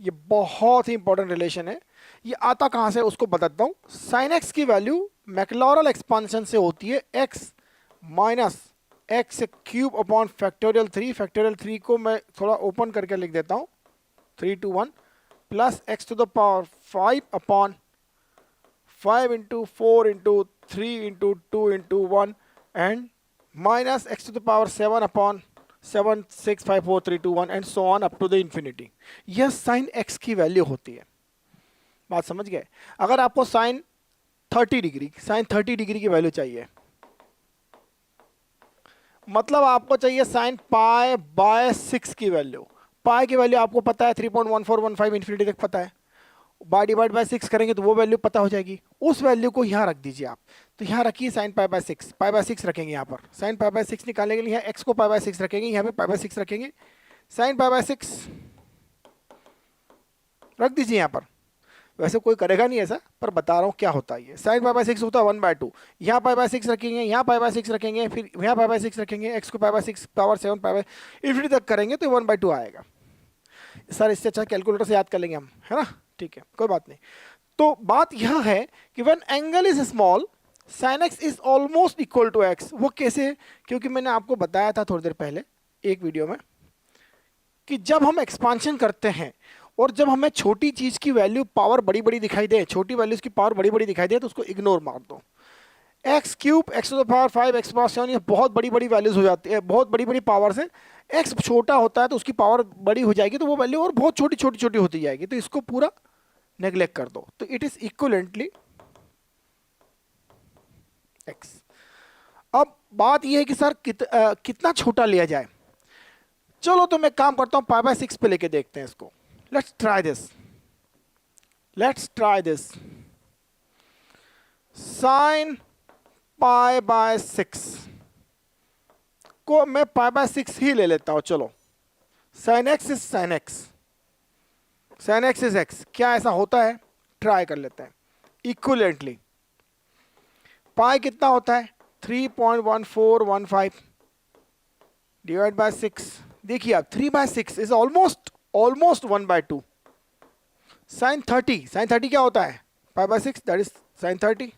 ये बहुत ही इंपॉर्टेंट रिलेशन है। ये आता कहां से उसको बताता हूं। sin x की वैल्यू मैक्लॉरल एक्सपांशन से होती है x - x cube upon factorial 3, factorial 3 को मैं थोड़ा ओपन करके लिख देता हूँ, 3 to 1 plus X to the power 5 upon 5 into 4 into 3 into 2 into 1 and minus X to the power 7 upon 7 6 5 4 3 2 1 and so on up to the infinity. यह sine X की value होती है। बात समझ गए? अगर आपको साइन 30 डिग्री की वैल्यू चाहिए, मतलब आपको चाहिए साइन पाई बाय 6 की वैल्यू। पाई की वैल्यू आपको पता है 3.1415 इन्फिनिटी तक पता है, बाय डिवाइड बाय 6 करेंगे तो वो वैल्यू पता हो जाएगी। उस वैल्यू को यहाँ रख दीजिए आप। तो यहाँ रखिए sign pi by 6, pi by 6 रखेंगे यहाँ पर। साइन पाई बाय 6 निकालने के लिए यहाँ एक्स को पाई बाय 6 रखेंगे, यहाँ पे पाई बाय 6 रखेंगे, साइन पाई बाय 6 रख दीजिए यहाँ पर। वैसे कोई करेगा नहीं ऐसा, पर बता रहा हूँ क्या होता है। ये साइन पाई बाय 6 होता है 1/2। यहाँ पाई बाय 6 रखेंगे, यहाँ पाई बाय 6 रखेंगे, फिर यहाँ पाई बाय 6 रखेंगे, एक्स को पाई by 6 power 7 pi by infinity तक करेंगे तो 1/2 आएगा। सर इससे अच्छा कैलकुलेटर से याद कर लेंगे हम, है ना? ठीक है, कोई बात नहीं। तो बात यह है कि when angle is small sine X is almost equal to X. वो कैसे? क्योंकि मैंने आपको बताया था थोड़ी देर पहले एक वीडियो में कि जब हम एक्सपांशन करते हैं और जब हमें छोटी चीज की वैल्यू पावर बड़ी बड़ी दिखाई दे, छोटी वैल्यूज की पावर बड़ी बड़ी दिखाई दे, तो उसको इग्नोर मार दो। X cube, X to the power 5, X power 7, ये बहुत बड़ी बड़ी वैल्यूज हो जाती है, बहुत बड़ी बड़ी पावर्स हैं। एक्स छोटा होता है तो उसकी पावर बड़ी हो जाएगी, तो वो वैल्यू और बहुत छोटी छोटी छोटी होती जाएगी, तो इसको पूरा नेग्लेक्ट कर दो। तो इट इज इक्विवेलेंटली एक्स। अब बात यह है कि सर कितना छोटा लिया जाए। चलो तो मैं काम करता हूं, पाई बाय 6 पे लेके देखते हैं इसको। Let's try this. Sign pi by 6 को मैं पाई बाय 6 ही ले लेता हूं। चलो, sign X is sine X, sign X is x. क्या ऐसा होता है? ट्राई कर लेते हैं। इक्विवेलेंटली पाई कितना होता है? 3.1415 डिवाइड बाय 6। देखिए आप 3/6 इज ऑलमोस्ट 1/2। साइन 30 क्या होता है? Pi by 6, that is sine 30।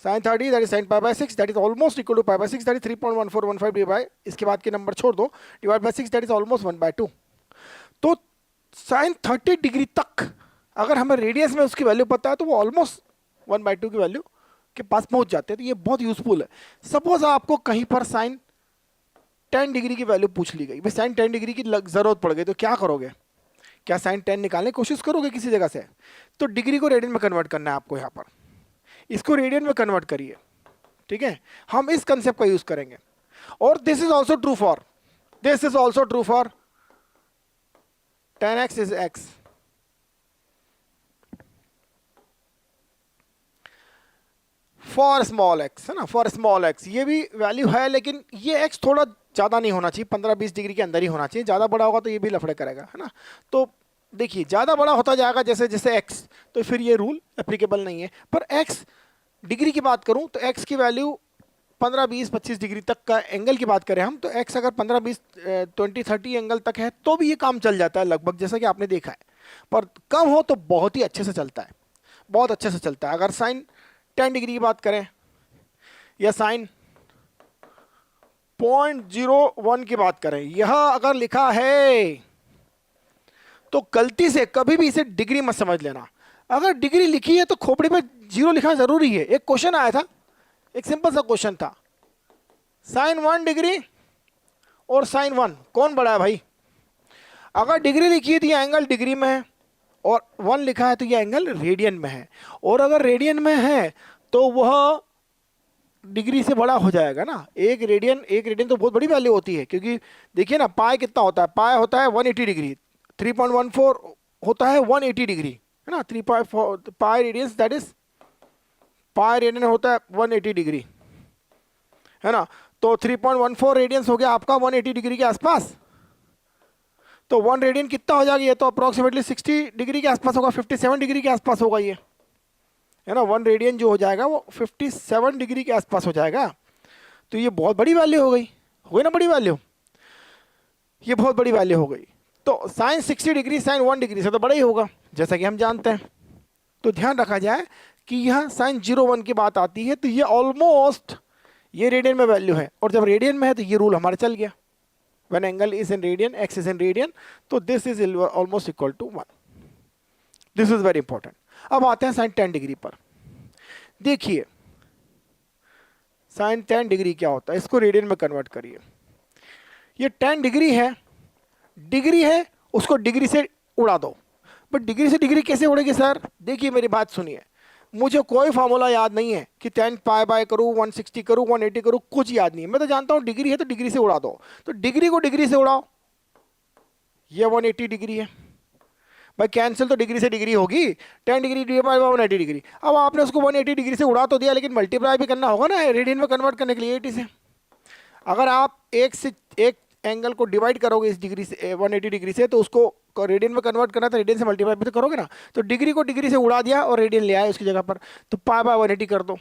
Sine 30 that is sine pi by 6, that is almost equal to pi by 6, that is 3.1415 divide by, इसके बाद के नंबर छोड़ दो, divide by 6, that is almost 1/2। तो sign 30 degree तक अगर हमें रेडियस में उसकी वैल्यू पता है तो वो ऑलमोस्ट 1/2 की वैल्यू के पास पहुंच जाते हैं। तो ये बहुत यूजफुल है। सपोज आपको कहीं पर साइन 10 डिग्री की वैल्यू पूछ ली गई, भाई साइन 10 डिग्री की जरूरत पड़ गई, तो क्या करोगे? क्या साइन 10 निकालने की कोशिश करोगे किसी जगह से? तो डिग्री को रेडियन में कन्वर्ट करना है आपको। यहाँ पर इसको रेडियन में कन्वर्ट करिए, ठीक है? हम इस कंसेप्ट का यूज करेंगे। और this is also true for 10x is x। For small x, है ना? फॉर स्मॉल एक्स ये भी वैल्यू है, लेकिन ये x थोड़ा ज़्यादा नहीं होना चाहिए, 15-20 डिग्री के अंदर ही होना चाहिए। ज़्यादा बड़ा होगा तो ये भी लफड़े करेगा, है ना? तो देखिए ज़्यादा बड़ा होता जाएगा जैसे जैसे x, तो फिर ये रूल एप्लीकेबल नहीं है। पर x डिग्री की बात करूं तो x की वैल्यू 15-20-25 डिग्री तक का एंगल की बात करें हम, तो x अगर 15-20-20-30 एंगल तक है तो भी ये काम चल जाता है लगभग, जैसा कि आपने देखा है। पर कम हो तो बहुत ही अच्छे से चलता है, बहुत अच्छे से चलता है। अगर साइन 10 डिग्री की बात करें या साइन 0.01 की बात करें, यह अगर लिखा है तो गलती से कभी भी इसे डिग्री मत समझ लेना। अगर डिग्री लिखी है तो खोपड़ी पे 0 लिखना जरूरी है। एक क्वेश्चन आया था, एक सिंपल सा क्वेश्चन था, साइन 1 डिग्री और साइन 1 कौन बड़ा है भाई? अगर डिग्री लिखी है तो यह एंगल डिग्री में है, और 1 लिखा है तो यह एंगल रेडियन में है। और अगर रेडियन में है तो वह डिग्री से बड़ा हो जाएगा ना। एक रेडियन तो बहुत बड़ी वैल्यू होती है, क्योंकि देखिए ना पाई कितना होता है? पाई होता है 180 डिग्री, 3.14 होता है 180 डिग्री, है ना? 3 पाई radiance, that is pi radian होता है 180 डिग्री, है ना? तो 3.14 रेडियंस हो गया आपका 180 डिग्री के आसपास। तो 1 रेडियन कितना हो जाएगा? ये तो अप्रोक्सीमेटली 60 डिग्री के आसपास होगा, 57 डिग्री के आसपास होगा ये, है ना? 1 रेडियन जो हो जाएगा वो 57 डिग्री के आसपास हो जाएगा। तो ये बहुत बड़ी वैल्यू हो गई ना? बड़ी वैल्यू, ये बहुत बड़ी वैल्यू हो गई। तो साइन 60 डिग्री साइन 1 डिग्री से तो बड़ा ही होगा, जैसा कि हम जानते हैं। तो ध्यान रखा जाए कि यह साइन 0.1 की बात आती है तो ये ऑलमोस्ट ये रेडियन में वैल्यू है, और जब रेडियन में है तो ये रूल हमारा चल गया, when angle is in radian, x is in radian, तो this is almost equal to 1। This is very important. अब आते हैं साइन 10 डिग्री पर। देखिए साइन 10 डिग्री क्या होता है, इसको रेडियन में कन्वर्ट करिए। ये 10 डिग्री है, उसको डिग्री से उड़ा दो। बट डिग्री से डिग्री कैसे उड़ेगी सर? देखिए मेरी बात सुनिए, मुझे कोई फार्मूला याद नहीं है कि 10 पाई बाय करूँ, 160 करूँ, 180 करूँ, कुछ याद नहीं है। मैं तो जानता हूँ डिग्री है तो डिग्री से उड़ा दो। तो डिग्री को डिग्री से उड़ाओ, ये 180 डिग्री है भाई, कैंसिल तो डिग्री से डिग्री होगी, 10 डिग्री डिवाइड बाय 180 डिग्री। अब आपने उसको 180 डिग्री से उड़ा तो दिया, लेकिन मल्टीप्लाई भी करना होगा ना रेडियन में कन्वर्ट करने के लिए 80 से। अगर आप एक एंगल को डिवाइड करोगे इस डिग्री से 180 डिग्री से, तो उसको रेडियन में कन्वर्ट करना, तो रेडियन से मल्टीप्लाई भी तो करोगे ना। तो डिग्री को डिग्री से उड़ा दिया और रेडियन ले आए उसकी जगह पर, तो पाई बाय 180 कर दो,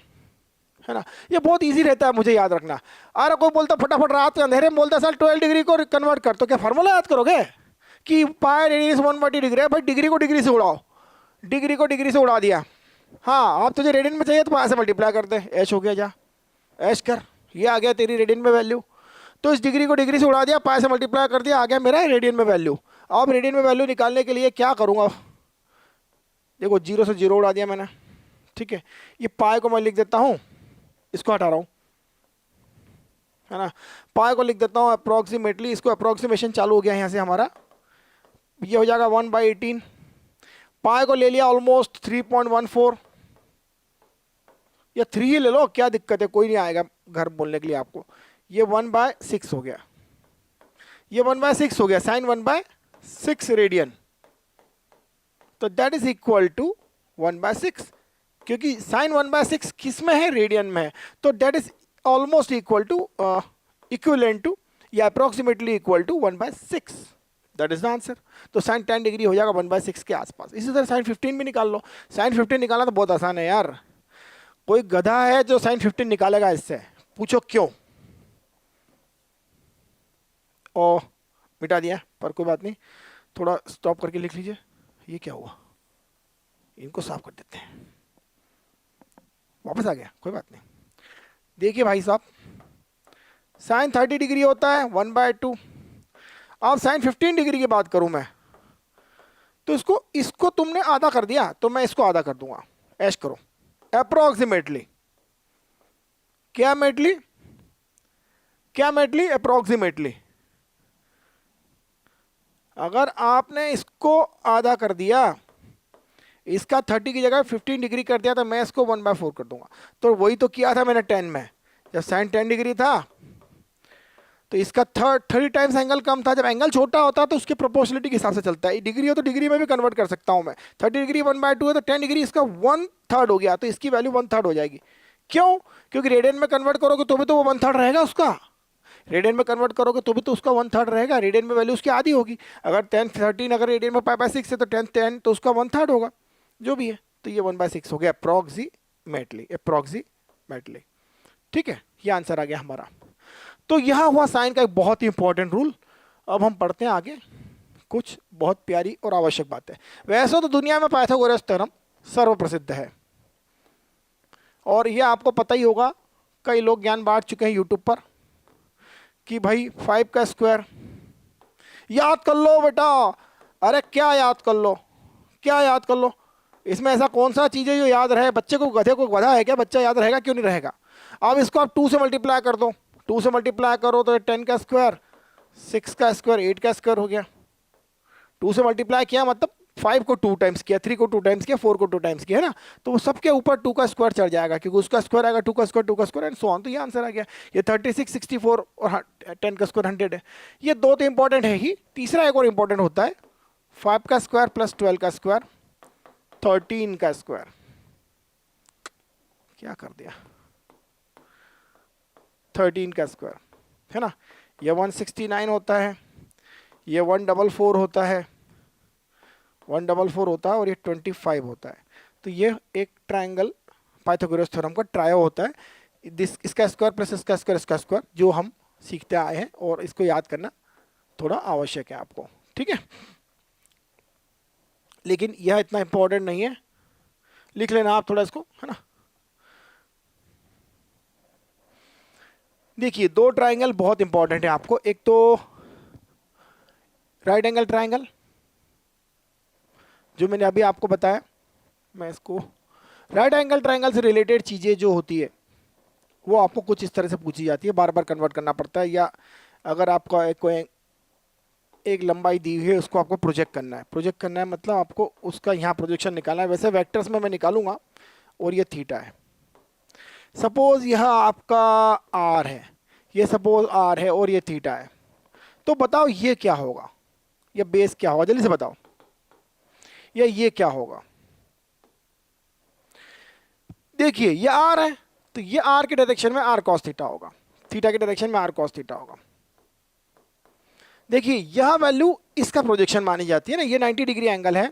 है ना। ये बहुत इजी रहता है मुझे याद रखना। अरे कोई बोलता फटाफट रात के अंधेरे में बोलता सर 12 डिग्री को कन्वर्ट कर, तो क्या फार्मूला याद करोगे कि पाई रेडियस 140 डिग्री है? भाई डिग्री को डिग्री से उड़ाओ, डिग्री को डिग्री से उड़ा दिया। हाँ, आप तुझे रेडियन में चाहिए तो पाई से मल्टीप्लाई कर दे, ऐश हो गया, जा ऐश कर, ये आ गया तेरी रेडियन में वैल्यू। तो इस डिग्री को डिग्री से उड़ा दिया, पाई से मल्टीप्लाई कर दिया, आ गया मेरा रेडियन में वैल्यू। अब रेडियन में वैल्यू निकालने के लिए क्या करूँगा, देखो जीरो से जीरो उड़ा दिया मैंने, ठीक है। ये पाई को मैं लिख देता हूँ, इसको हटा रहा हूँ, है ना। पाई को लिख देता हूँ अप्रोक्सीमेटली, इसको अप्रोक्सीमेशन चालू हो गया यहाँ से हमारा, ये हो जाएगा 1/18। पाई को ले लिया ऑलमोस्ट 3.14, या 3 ही ले लो, क्या दिक्कत है, कोई नहीं आएगा घर बोलने के लिए आपको। ये 1/6 हो गया, ये 1/6 हो गया, साइन 1/6 रेडियन, तो दैट इज इक्वल टू 1/6, क्योंकि साइन 1/6 किस में है, रेडियन में है, तो that is almost equal to equivalent to या approximately equal to 1/6, that is the answer. तो साइन 10 डिग्री हो जाएगा 1/6 के आसपास। इसी तरह साइन 15 भी निकाल लो। साइन 15 निकालना तो बहुत आसान है यार, कोई गधा है जो साइन 15 निकालेगा इससे, पूछो क्यों। ओ मिटा दिया, पर कोई बात नहीं, थोड़ा स्टॉप करके लिख लीजिए। ये क्या हुआ, इनको साफ कर देते हैं, वापस आ गया, कोई बात नहीं। देखिए भाई साहब, साइन 30 डिग्री होता है 1/2। अब साइन 15 डिग्री की बात करूं मैं, तो इसको तुमने आधा कर दिया, तो मैं इसको आधा कर दूंगा, ऐश करो। अप्रोक्सीमेटली, क्या मेटली, क्या मेटली, अप्रोक्सीमेटली। अगर आपने इसको आधा कर दिया, इसका 30 की जगह 15 डिग्री कर दिया, तो मैं इसको 1/4 कर दूंगा। तो वही तो किया था मैंने 10 में, जब साइन 10 डिग्री था तो इसका 30 टाइम्स एंगल कम था। जब एंगल छोटा होता है तो उसके प्रोपोर्शनलिटी के हिसाब से चलता है, डिग्री हो तो डिग्री में भी कन्वर्ट कर सकता हूं मैं। 30 डिग्री 1/2 है तो 10 डिग्री इसका 1/3 हो गया, तो इसकी वैल्यू 1/3 हो जाएगी। क्यों? क्योंकि रेडियन में कन्वर्ट करोगे तो भी तो वो 1/3 रहेगा उसका, रेडियन में कन्वर्ट करोगे तो भी तो उसका 1/3 रहेगा, रेडियन में वैल्यू उसकी आधी होगी। अगर 10 13 अगर रेडियन में पाई/6 है तो 10 10 तो उसका 1/3 होगा, जो भी है। तो ये 1/6 हो गया अप्रोक्सीमेटली। ठीक है, ये आंसर आ गया हमारा। तो यह हुआ साइन का एक बहुत ही इंपॉर्टेंट रूल। अब हम पढ़ते हैं आगे कुछ बहुत प्यारी और आवश्यक बातें। वैसे तो दुनिया में पाइथागोरस थ्योरम सर्वप्रसिद्ध है, और यह आपको पता ही होगा, कई लोग ज्ञान बांट चुके हैं यूट्यूब पर कि भाई 5 का स्क्वायर याद कर लो बेटा। अरे क्या याद कर लो, क्या याद कर लो, इसमें ऐसा कौन सा चीज़ है जो याद रहे? बच्चे को, गधे को गधा है क्या, बच्चा याद रहेगा, क्यों नहीं रहेगा। अब इसको आप 2 से मल्टीप्लाई कर दो, 2 से मल्टीप्लाई करो तो 10 का स्क्वायर, 6 का स्क्वायर, 8 का स्क्वायर हो गया। 2 से मल्टीप्लाई किया मतलब 5 को 2 टाइम्स किया, 3 को 2 टाइम्स किया, 4 को 2 टाइम्स किया, है ना। तो वो सबके ऊपर 2 का स्क्वायर चढ़ जाएगा, क्योंकि उसका स्क्वायर आएगा 2 का स्क्वायर, 2 का स्क्वायर एंड सो ऑन। तो ये आंसर आ गया। ये 36 64 और 10 का स्क्वायर 100 है। ये दो तो इंपॉर्टेंट है ही, तीसरा एक और इंपॉर्टेंट होता है 5 का स्क्वायर प्लस 12 का स्क्वायर 13 का स्क्वायर। क्या कर दिया, 13 का स्क्वायर, है ना। ये 169 होता है, ये 144 होता है, 144 होता है, और ये 25 होता है। तो ये एक ट्रायंगल पाइथागोरस थ्योरम का ट्रायो होता है। इसका स्क्वायर प्लस इसका स्क्वायर, इसका स्क्वायर, जो हम सीखते आए हैं, और इसको याद करना थोड़ा आवश्यक है आपको, ठीक है। लेकिन यह इतना इंपॉर्टेंट नहीं है, लिख लेना आप थोड़ा इसको, है ना। देखिए दो ट्राइंगल बहुत इंपॉर्टेंट है आपको, एक तो राइट एंगल ट्राइंगल जो मैंने अभी आपको बताया, मैं इसको राइट एंगल ट्राइंगल से रिलेटेड चीजें जो होती है वो आपको कुछ इस तरह से पूछी जाती है, बार बार कन्वर्ट करना पड़ता है, या अगर आपका एक लंबाई दी हुई है उसको आपको प्रोजेक्ट करना है, प्रोजेक्ट करना है मतलब आपको उसका यहाँ प्रोजेक्शन निकालना है। वैसे वेक्टर्स में मैं निकालूंगा, और ये थीटा है। सपोज यह आपका आर है, ये सपोज आर है और ये थीटा है, तो बताओ ये क्या होगा, ये बेस क्या होगा, जल्दी से बताओ, या ये क्या होगा। देखिए ये आर है, तो ये आर के डायरेक्शन में आर कॉस थीटा होगा, थीटा के डायरेक्शन में आर कॉस थीटा होगा। देखिए यह वैल्यू इसका प्रोजेक्शन मानी जाती है ना, ये 90 डिग्री एंगल है,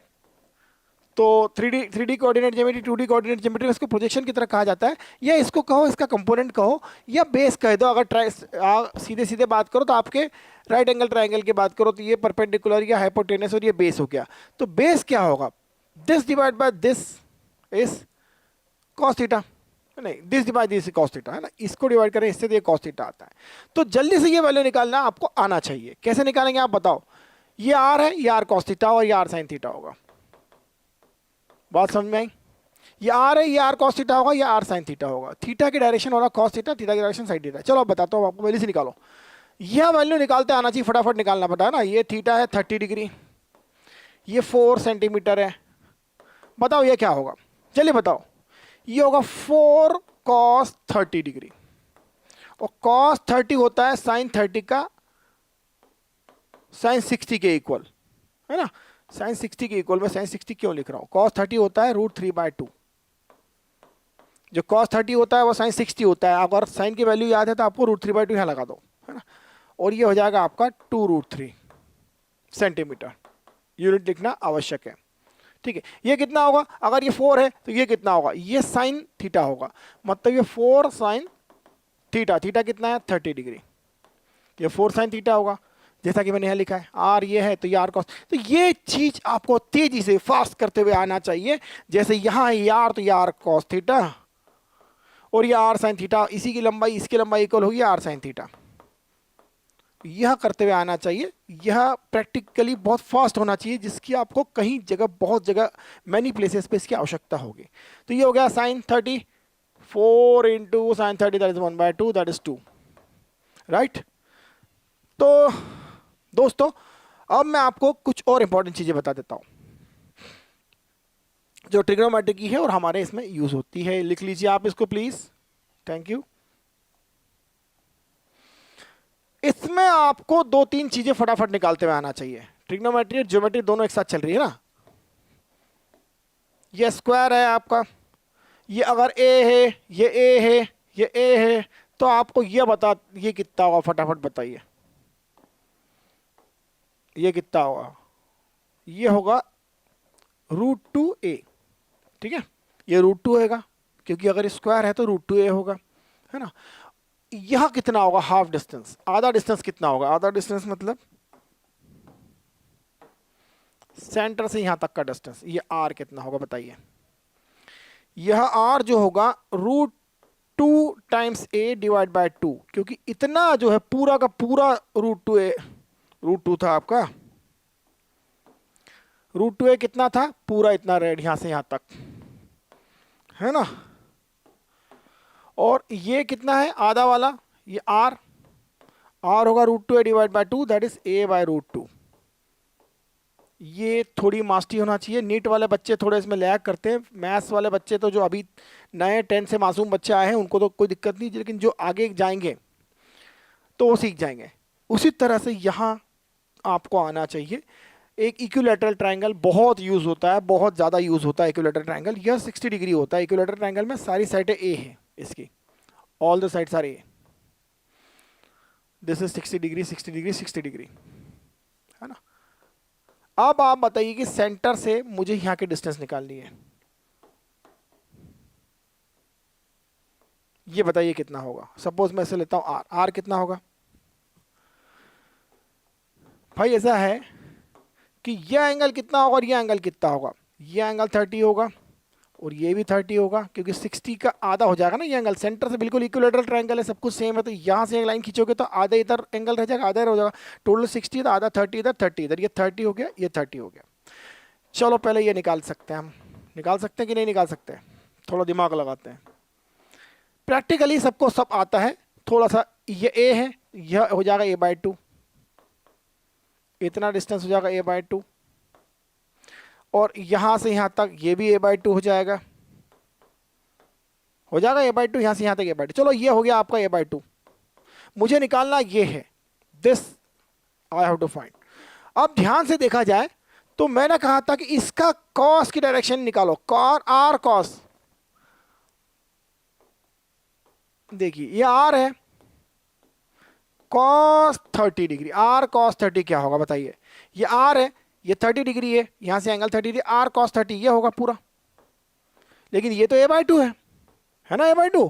तो 3D coordinate geometry 2D coordinate geometry में इसको प्रोजेक्शन की तरह कहा जाता है, या इसको कहो इसका कंपोनेंट कहो, या बेस कह दो। अगर सीधे सीधे बात करो तो आपके राइट एंगल ट्राइंगल की बात करो तो ये परपेंडिकुलर या हाइपोटेनस और ये बेस हो गया। तो बेस क्या होगा, this divide by this is cos theta, नहीं this divide this cos theta है ना, इसको डिवाइड करें इससे तो ये कॉस थीटा आता है। तो जल्दी से ये वैल्यू निकालना आपको आना चाहिए। कैसे निकालेंगे आप बताओ, ये आर है, ये आर कॉस थीटा और ये आर साइन थीटा होगा। बात समझ में आई, ये आर है, ये आर कॉस थीटा होगा, ये आर साइन थीटा होगा। थीटा की डायरेक्शन होगा कॉस थीटा, थीटा की डायरेक्शन साइन थीटा। चलो अब बताता हूँ आपको, पहले से निकालो। यह वैल्यू निकालते आना चाहिए, फटाफट निकालना पड़ता है ना। ये थीटा है 30 डिग्री, ये 4 सेंटीमीटर है, बताओ ये क्या होगा, चलिए बताओ। ये होगा 4 कॉस 30 डिग्री, और कॉस 30 होता है साइन 30 का साइन 60 के इक्वल, है ना। साइन 60 के इक्वल, में साइन 60 क्यों लिख रहा हूं, कॉस 30 होता है √3/2, जो कॉस 30 होता है वो साइन 60 होता है। अगर साइन की वैल्यू याद है तो आपको √3/2 यहाँ लगा दो, है ना, और ये हो जाएगा आपका 2√3 सेंटीमीटर। यूनिट लिखना आवश्यक है, ठीक है। ये कितना होगा, अगर ये 4 है तो ये कितना होगा, ये साइन थीटा होगा, मतलब ये 4 साइन थीटा, थीटा कितना है 30 डिग्री, ये 4 साइन थीटा होगा, जैसा कि मैंने यहाँ लिखा है। आर ये है तो ये आर कॉस, तो ये चीज आपको तेजी से फास्ट करते हुए आना चाहिए। जैसे यहाँ है ये आर, तो ये आर कॉस थीटा और ये आर साइन थीटा, इसी की लंबाई इसकी लंबाई इक्वल होगी आर साइन थीटा। यह करते हुए आना चाहिए, यह प्रैक्टिकली बहुत फास्ट होना चाहिए, जिसकी आपको कहीं जगह, बहुत जगह, मैनी प्लेसेस पे इसकी आवश्यकता होगी। तो ये हो गया sine 30, 4 into sine 30 that is 1/2 that is 2, right. तो दोस्तों अब मैं आपको कुछ और इंपॉर्टेंट चीजें बता देता हूं जो ट्रिग्नोमेट्री की है और हमारे इसमें यूज होती है। लिख लीजिए आप इसको प्लीज, थैंक यू। इसमें आपको 2-3 चीजें फटाफट निकालते हुए आना चाहिए। ट्रिग्नोमेट्री और ज्योमेट्री दोनों एक साथ चल रही है ना। ये स्क्वायर है आपका, ये अगर ए है, ये ए है, ये ए है, तो आपको ये बता, ये कितना होगा, फटाफट बताइए, ये कितना होगा, ये होगा √2a, ठीक है। ये √2 होगा, क्योंकि अगर स्क्वायर है तो √2a होगा, है ना। यह कितना होगा, हाफ डिस्टेंस, आधा डिस्टेंस कितना होगा, आधा डिस्टेंस मतलब सेंटर से यहां तक का डिस्टेंस, ये r कितना होगा बताइए। यह r जो होगा √2 टाइम्स a डिवाइड बाय 2, क्योंकि इतना जो है पूरा का पूरा √2a, √2 था आपका, √2a कितना था, पूरा इतना रेड यहां से यहां तक, है ना। और ये कितना है आधा वाला, ये r होगा √2a divide by 2 that is a by √2। ये थोड़ी मास्टरी होना चाहिए, नीट वाले बच्चे थोड़े इसमें लैग करते हैं, मैथ्स वाले बच्चे तो जो अभी नए 10 से मासूम बच्चे आए हैं उनको तो कोई दिक्कत नहीं, लेकिन जो आगे जाएंगे तो वो सीख जाएंगे। उसी तरह से यहाँ आपको आना चाहिए। एक इक्विलैटरल ट्रायंगल बहुत यूज होता है, बहुत ज़्यादा यूज होता है इक्विलैटरल ट्रायंगल। यह 60 डिग्री होता है। इक्विलैटरल ट्रायंगल में सारी साइडें ए है इसकी, all the sides are A, this is 60 degree 60 degree 60 degree, है ना। अब आप बताइए कि सेंटर से मुझे यहां की डिस्टेंस निकालनी है, ये बताइए कितना होगा। सपोज मैं इसे लेता हूं आर, आर कितना होगा भाई, ऐसा है कि यह एंगल कितना होगा और यह एंगल कितना होगा, यह एंगल 30 होगा और ये भी 30 होगा, क्योंकि 60 का आधा हो जाएगा ना ये एंगल, सेंटर से बिल्कुल इक्विलेटरल ट्रायंगल है, सब कुछ सेम है, तो यहाँ से एक लाइन खींचोगे तो आधा इधर एंगल रह जाएगा, आधा इधर हो जाएगा, टोटल 60 था, आधा 30 इधर 30 इधर, ये 30 हो गया, ये 30 हो गया। चलो पहले ये निकाल सकते हैं हम, निकाल सकते हैं कि नहीं निकाल सकते, थोड़ा दिमाग लगाते हैं। प्रैक्टिकली सबको सब आता है, थोड़ा सा ये a है, यह हो जाएगा a/2, इतना डिस्टेंस हो जाएगा a/2, और यहां से यहां तक ये भी a/2 हो जाएगा a/2, यहां से यहां तक a/2। चलो ये हो गया आपका a/2, मुझे निकालना ये है, this I have to find. अब ध्यान से देखा जाए तो मैंने कहा था कि इसका कॉस की डायरेक्शन निकालो, आर कॉस, देखिए ये आर है, कॉस 30 डिग्री, आर कॉस 30 क्या होगा बताइए, ये आर है, ये 30 डिग्री है, यहां से एंगल 30 डिग्री, आर कॉस 30 ये होगा पूरा, लेकिन ये तो a/2 है ना, a/2,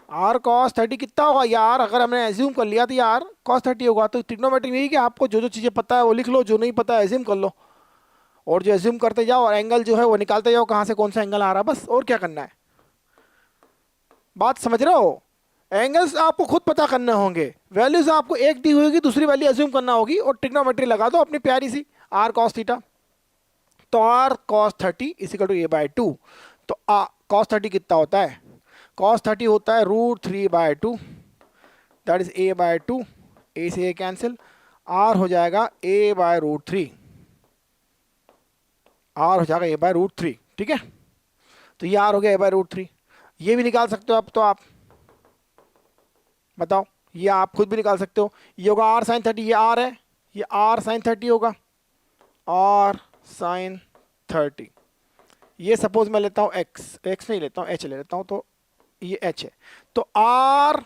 आर कॉस 30 कितना होगा यार, अगर हमने एज्यूम कर लिया तो ये आर कॉस 30 होगा। तो ट्रिग्नोमेट्री नहीं कि आपको जो जो चीज़ें पता है वो लिख लो, जो नहीं पता है एज्यूम कर लो, और जो एज्यूम करते जाओ और एंगल जो है वो निकालते जाओ कहाँ से कौन सा एंगल आ रहा है, बस और क्या करना है। बात समझ रहे हो, एंगल्स आपको खुद पता करने होंगे, वैल्यूज आपको एक दी होगी, दूसरी वैल्यू एज्यूम करना होगी, और ट्रिग्नोमेट्री लगा दो अपनी प्यारी सी, आर कॉस थीटा, तो R cos 30 equal to a/2, तो कॉस 30 कितना होता है, कॉस 30 होता है √3/2, दैट इज a/2, a से a कैंसिल, r हो जाएगा a/√3, r हो जाएगा a/√3, ठीक है, तो ये r हो गया a/√3। ये भी निकाल सकते हो आप, तो आप बताओ, ये आप खुद भी निकाल सकते हो, ये होगा r sin 30, ये r है, ये r sin 30 होगा, r sin 30, ये सपोज मैं लेता हूँ x नहीं लेता हूँ, h ले लेता हूँ, तो ये h है, तो r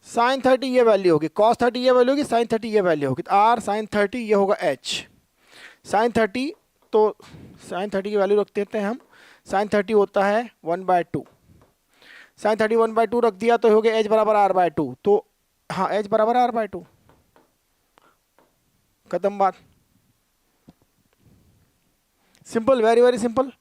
sin 30 ये वैल्यू होगी, cos 30 ये वैल्यू होगी, sin 30 ये वैल्यू होगी, तो r sin 30 ये होगा h, sin 30, तो sin 30 की वैल्यू रख देते हैं हम, sin 30 होता है 1/2, sin 30 1/2 रख दिया, तो हो गया h बराबर r/2, तो हाँ h बराबर r/2, खत्म बात, सिंपल, वेरी वेरी सिंपल।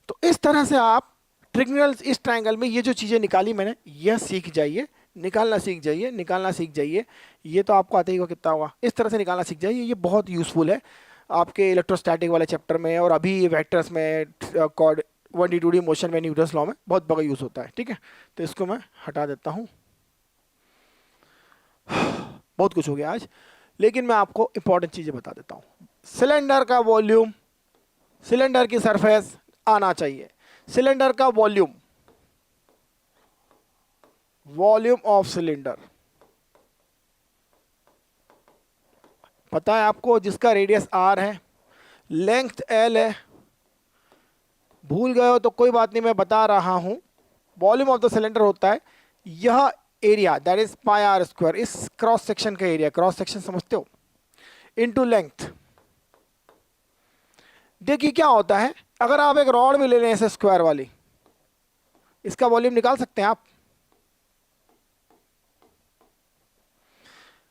तो इस तरह से आप ट्रिग्नल्स, इस ट्रायंगल में ये जो चीज़ें निकाली मैंने, यह सीख जाइए, निकालना सीख जाइए, निकालना सीख जाइए, ये तो आपको आता ही होगा कितना होगा, इस तरह से निकालना सीख जाइए, ये बहुत यूज़फुल है आपके इलेक्ट्रोस्टैटिक वाले चैप्टर में, और अभी वेक्टर्स में, कॉर्ड 1D 2D मोशन में, न्यूटन्स लॉ में बहुत बड़ा यूज़ होता है, ठीक है। तो इसको मैं हटा देता हूँ, बहुत कुछ हो गया आज, लेकिन मैं आपको इंपॉर्टेंट चीज़ें बता देता हूँ। सिलेंडर का वॉल्यूम, सिलेंडर की सरफेस आना चाहिए, सिलेंडर का वॉल्यूम, वॉल्यूम ऑफ सिलेंडर पता है आपको, जिसका रेडियस r है, लेंथ l है, भूल गए हो तो कोई बात नहीं, मैं बता रहा हूं, वॉल्यूम ऑफ द सिलेंडर होता है यह एरिया, दैट इज πr², इस क्रॉस सेक्शन का एरिया, क्रॉस सेक्शन समझते हो, इनटू लेंथ। देखिए क्या होता है, अगर आप एक रॉड भी ले लें ऐसे स्क्वायर वाली, इसका वॉल्यूम निकाल सकते हैं आप,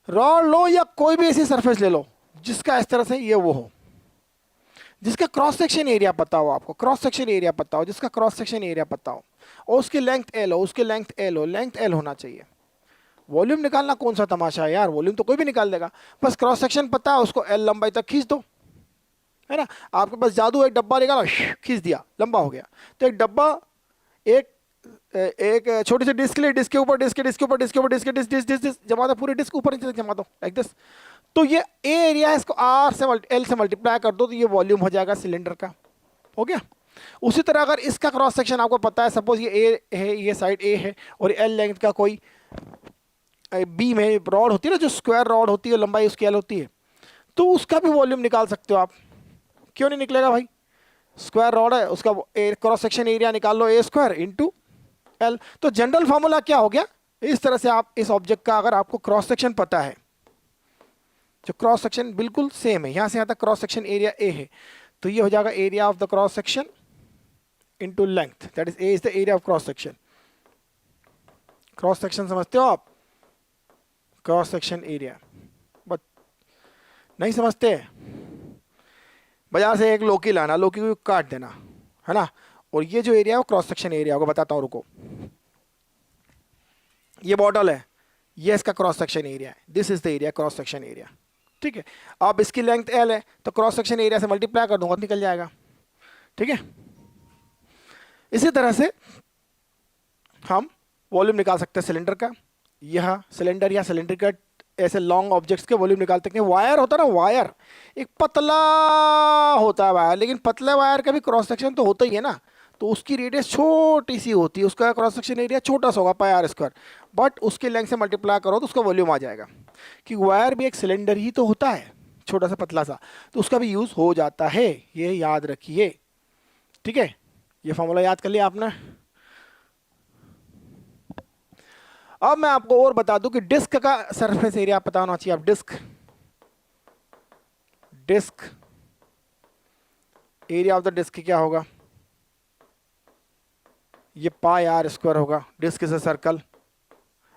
रॉड लो या कोई भी ऐसी सरफेस ले लो जिसका इस तरह से ये वो हो, जिसका क्रॉस सेक्शन एरिया पता हो आपको, क्रॉस सेक्शन एरिया पता हो, जिसका क्रॉस सेक्शन एरिया पता हो, और उसकी लेंथ एल हो, उसकी लेंथ एल हो, लेंथ एल होना चाहिए। वॉल्यूम निकालना कौन सा तमाशा है यार, वॉल्यूम तो कोई भी निकाल देगा, बस क्रॉस सेक्शन पता है, उसको एल लंबाई तक खींच दो, है ना। आपके पास जादू, एक डब्बा निकाला, खींच दिया, लंबा हो गया, तो एक डब्बा, एक छोटी सी डिस्क ले, डिस्क के ऊपर डिस्क, डिस्क के ऊपर डिस्क के ऊपर disc, disc disc disc disc जमा दो, पूरी डिस्क ऊपर नीचे तक जमा दो, लाइक दिस। तो ये ए एरिया है, इसको आर से एल से मल्टीप्लाई कर दो, तो ये वॉल्यूम हो जाएगा सिलेंडर का, हो गया। उसी तरह अगर इसका क्रॉस सेक्शन आपको पता है, सपोज ये ए है, ये साइड ए है, और एल लेंथ का कोई बी में रॉड होती है ना, जो स्क्वायर रॉड होती है, लंबाई उसकी एल होती है, तो उसका भी वॉल्यूम निकाल सकते हो आप। क्यों नहीं निकलेगा भाई, स्क्वायर रॉड है, उसका क्रॉस सेक्शन एरिया निकाल लो, ए स्क्वायर इंटू एल। तो जनरल फॉर्मूला क्या हो गया, इस तरह से आप इस ऑब्जेक्ट का, अगर आपको क्रॉस सेक्शन पता है, जो क्रॉस सेक्शन बिल्कुल सेम है, यहां से यहां तक क्रॉस सेक्शन एरिया ए है, तो ये हो जाएगा area of the cross section into length, that is a is the area of cross section. Cross section समझते हो आप, क्रॉस सेक्शन एरिया, बट नहीं समझते, बाजार से एक लौकी लाना, लौकी को काट देना, है ना। और ये जो एरिया है वो क्रॉस सेक्शन एरिया होगा, बताता हूँ रुको। ये बॉटल है, ये इसका क्रॉस सेक्शन एरिया है, this is the area cross section area. ठीक है, अब इसकी लेंथ एल है तो क्रॉस सेक्शन एरिया से मल्टीप्लाई कर दूंगा, निकल जाएगा। ठीक है, इसी तरह से हम वॉल्यूम निकाल सकते हैं सिलेंडर का। यह सिलेंडर या सिलेंडर का ऐसे लॉन्ग ऑब्जेक्ट्स के वॉल्यूम निकालते हैं। वायर होता है ना, वायर एक पतला होता है वायर, लेकिन पतले वायर का भी क्रॉस सेक्शन तो होता ही है ना, तो उसकी रेडियस छोटी सी होती है, उसका क्रॉस सेक्शन एरिया छोटा सा होगा पाई आर स्क्वायर, बट उसके लेंथ से मल्टीप्लाई करो तो उसका वॉल्यूम आ जाएगा। कि वायर भी एक सिलेंडर ही तो होता है, छोटा सा पतला सा, तो उसका भी यूज हो जाता है, ये याद रखिए। ठीक है, ये फॉर्मूला याद कर लिया आपने। अब मैं आपको और बता दूं कि डिस्क का सरफेस एरिया पता होना चाहिए। आप disc area of the disc क्या होगा, ये पाई आर स्क्वायर होगा। डिस्क इज अ सर्कल,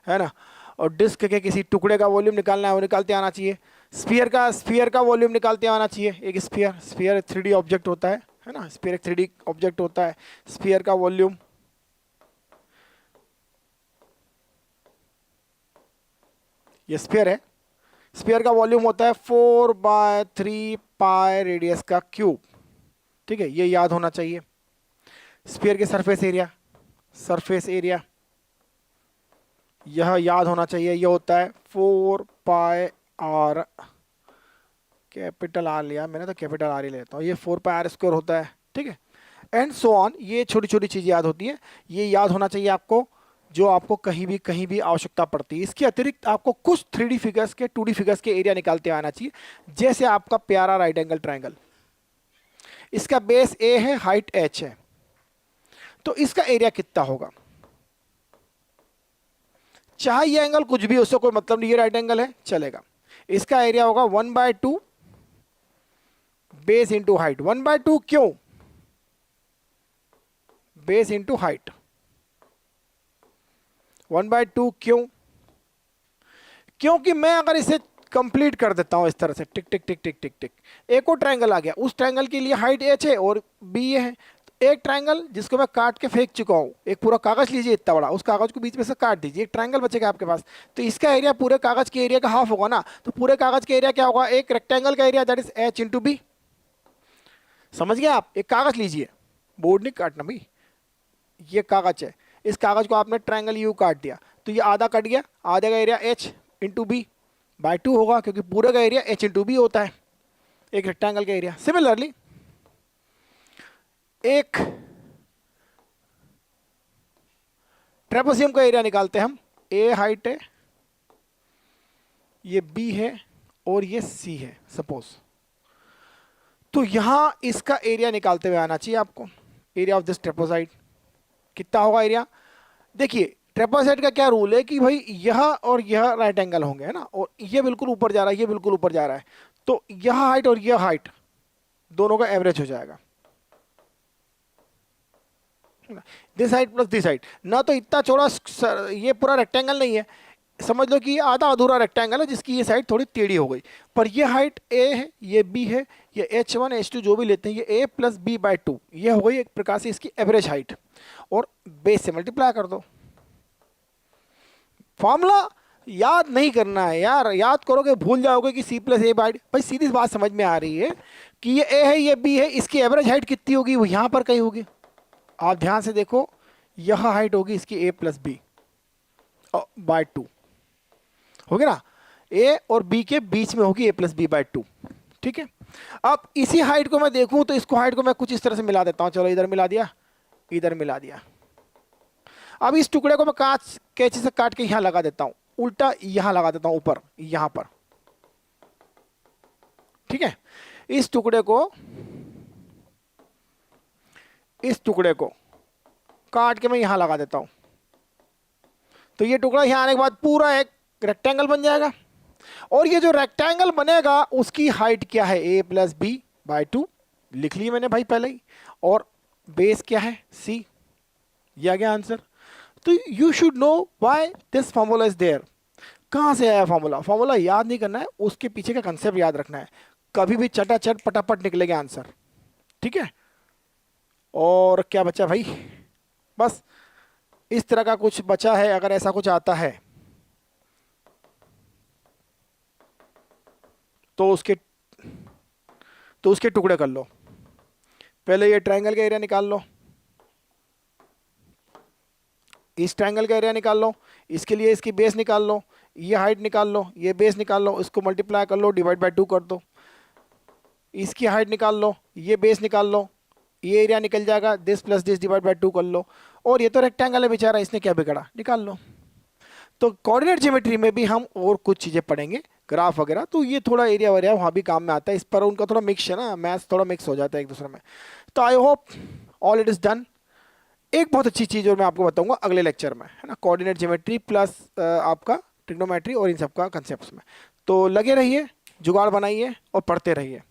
है ना। और डिस्क के किसी टुकड़े का वॉल्यूम निकालना है, वो निकालते आना चाहिए। स्फीयर का वॉल्यूम निकालते आना चाहिए। एक स्फीयर 3D ऑब्जेक्ट होता है ना, स्फीयर एक 3D ऑब्जेक्ट होता है। स्फीयर का वॉल्यूम, ये स्फीयर है, स्फीयर का वॉल्यूम होता है 4/3 पाई रेडियस का क्यूब। ठीक है, ये याद होना चाहिए। स्फीयर के सरफेस एरिया यह याद होना चाहिए, यह होता है 4 पाई आर, कैपिटल आर लिया मैंने तो कैपिटल आर ही लेता हूँ, ये 4 पाई आर स्क्वायर होता है। ठीक है, एंड सो ऑन, ये छोटी छोटी चीज़ें याद होती है। ये याद होना चाहिए आपको, जो आपको कहीं भी आवश्यकता पड़ती है। इसके अतिरिक्त आपको कुछ 3D फिगर्स के 2D फिगर्स के एरिया निकालते आना चाहिए। जैसे आपका प्यारा राइट एंगल ट्रायंगल, इसका बेस ए है, हाइट एच है, तो इसका एरिया कितना होगा। चाहे ये एंगल कुछ भी, उससे कोई मतलब नहीं, ये राइट एंगल है चलेगा। इसका एरिया होगा 1/2 बेस इंटू हाइट। 1/2 क्यों, बेस इंटू हाइट। 1/2 क्यों, क्योंकि मैं अगर इसे कंप्लीट कर देता हूं इस तरह से, टिक टिक टिक टिक टिक टिक, एक और ट्रायंगल आ गया, उस ट्रायंगल के लिए हाइट एच है और बी ये है। एक ट्रायंगल जिसको मैं काट के फेंक चुका हूँ, एक पूरा कागज लीजिए इतना बड़ा, उस कागज को बीच में से काट दीजिए, एक ट्रायंगल बचेगा आपके पास, तो इसका एरिया पूरे कागज के एरिया का हाफ होगा ना। तो पूरे कागज के एरिया क्या होगा, एक रेक्टेंगल का area that is H into B. समझ गए आप, एक कागज लीजिए, बोर्ड नहीं काटना भाई, ये कागज है, इस कागज को आपने ट्रायंगल यू काट दिया, तो ये आधा कट गया, आधे का area H into B by 2 होगा, क्योंकि पूरे का एरिया एच इंटू बी होता है एक रेक्टेंगल का एरिया। सिमिलरली एक ट्रेपेजियम का एरिया निकालते हैं हम। ए हाइट है, ये बी है और ये सी है सपोज, तो यहां इसका एरिया निकालते हुए आना चाहिए आपको। एरिया ऑफ दिस ट्रेपेजॉइड कितना होगा एरिया। देखिए ट्रेपेजॉइड का क्या रूल है कि भाई यह और यह राइट एंगल होंगे, है ना, और ये बिल्कुल ऊपर जा रहा है, ये बिल्कुल ऊपर जा रहा है, तो यह हाइट और यह हाइट दोनों का एवरेज हो जाएगा, this height plus this height. ना तो इतना चौड़ा ये पूरा रेक्टेंगल नहीं है, समझ लो कि ये आधा अधूरा रेक्टेंगल है जिसकी ये साइड थोड़ी टेढ़ी हो गई, पर ये हाइट ए है, ये बी है, ये H1 H2 जो भी लेते हैं, ये ए प्लस बी बाई 2, ये हो गई एक प्रकार से इसकी एवरेज हाइट, और बेस से मल्टीप्लाई कर दो। फॉर्मूला याद नहीं करना है यार, याद करोगे भूल जाओगे कि सी प्लस ए बाई, भाई सीधी बात समझ में आ रही है कि ये ए है ये बी है, इसकी एवरेज हाइट कितनी होगी, वो यहां पर कहीं होगी। आप ध्यान से देखो, यह हाइट होगी इसकी ए प्लस बी बाई 2 होगी ना, ए और बी के बीच में होगी ए प्लस बी बाई 2। ठीक है, अब इसी हाइट को मैं देखूं तो इसको हाइट को मैं कुछ इस तरह से मिला देता हूं, चलो इधर मिला दिया, इधर मिला दिया। अब इस टुकड़े को मैं कैंची से काट के यहां लगा देता हूं, उल्टा यहां लगा देता हूं ऊपर यहां पर। ठीक है, इस टुकड़े को काट के मैं यहां लगा देता हूं, तो ये टुकड़ा यहां आने के बाद पूरा एक रेक्टेंगल बन जाएगा, और ये जो रेक्टेंगल बनेगा उसकी हाइट क्या है, ए प्लस बी बाई 2 लिख ली मैंने भाई पहले ही, और बेस क्या है सी, ये आ गया आंसर। तो you should know why this formula is there. कहां से आया फॉर्मूला, फॉर्मूला याद नहीं करना है, उसके पीछे का कंसेप्ट याद रखना है, कभी भी चटाचट पटापट निकलेगा आंसर। ठीक है, और क्या बचा भाई, बस इस तरह का कुछ बचा है। अगर ऐसा कुछ आता है तो उसके टुकड़े कर लो। पहले ये ट्रायंगल का एरिया निकाल लो, इस ट्रायंगल का एरिया निकाल लो, इसके लिए इसकी बेस निकाल लो, ये हाइट निकाल लो, ये बेस निकाल लो, इसको मल्टीप्लाई कर लो, डिवाइड बाय 2 कर दो, इसकी हाइट निकाल लो, ये बेस निकाल लो, ये एरिया निकल जाएगा, this plus this divide by 2 कर लो। और ये तो रेक्टेंगल है बेचारा, इसने क्या बिगड़ा, निकाल लो। तो कोऑर्डिनेट ज्योमेट्री में भी हम और कुछ चीज़ें पढ़ेंगे, ग्राफ वगैरह, तो ये थोड़ा एरिया वगैरह वहाँ भी काम में आता है। इस पर उनका थोड़ा मिक्स है ना, मैथ्स थोड़ा मिक्स हो जाता है एक दूसरे में। तो I hope all it is done. एक बहुत अच्छी चीज़ और मैं आपको बताऊंगा अगले लेक्चर में, है ना, कोऑर्डिनेट ज्योमेट्री प्लस आपका ट्रिग्नोमेट्री और इन सब का कंसेप्ट में। तो लगे रहिए, जुगाड़ बनाइए और पढ़ते रहिए।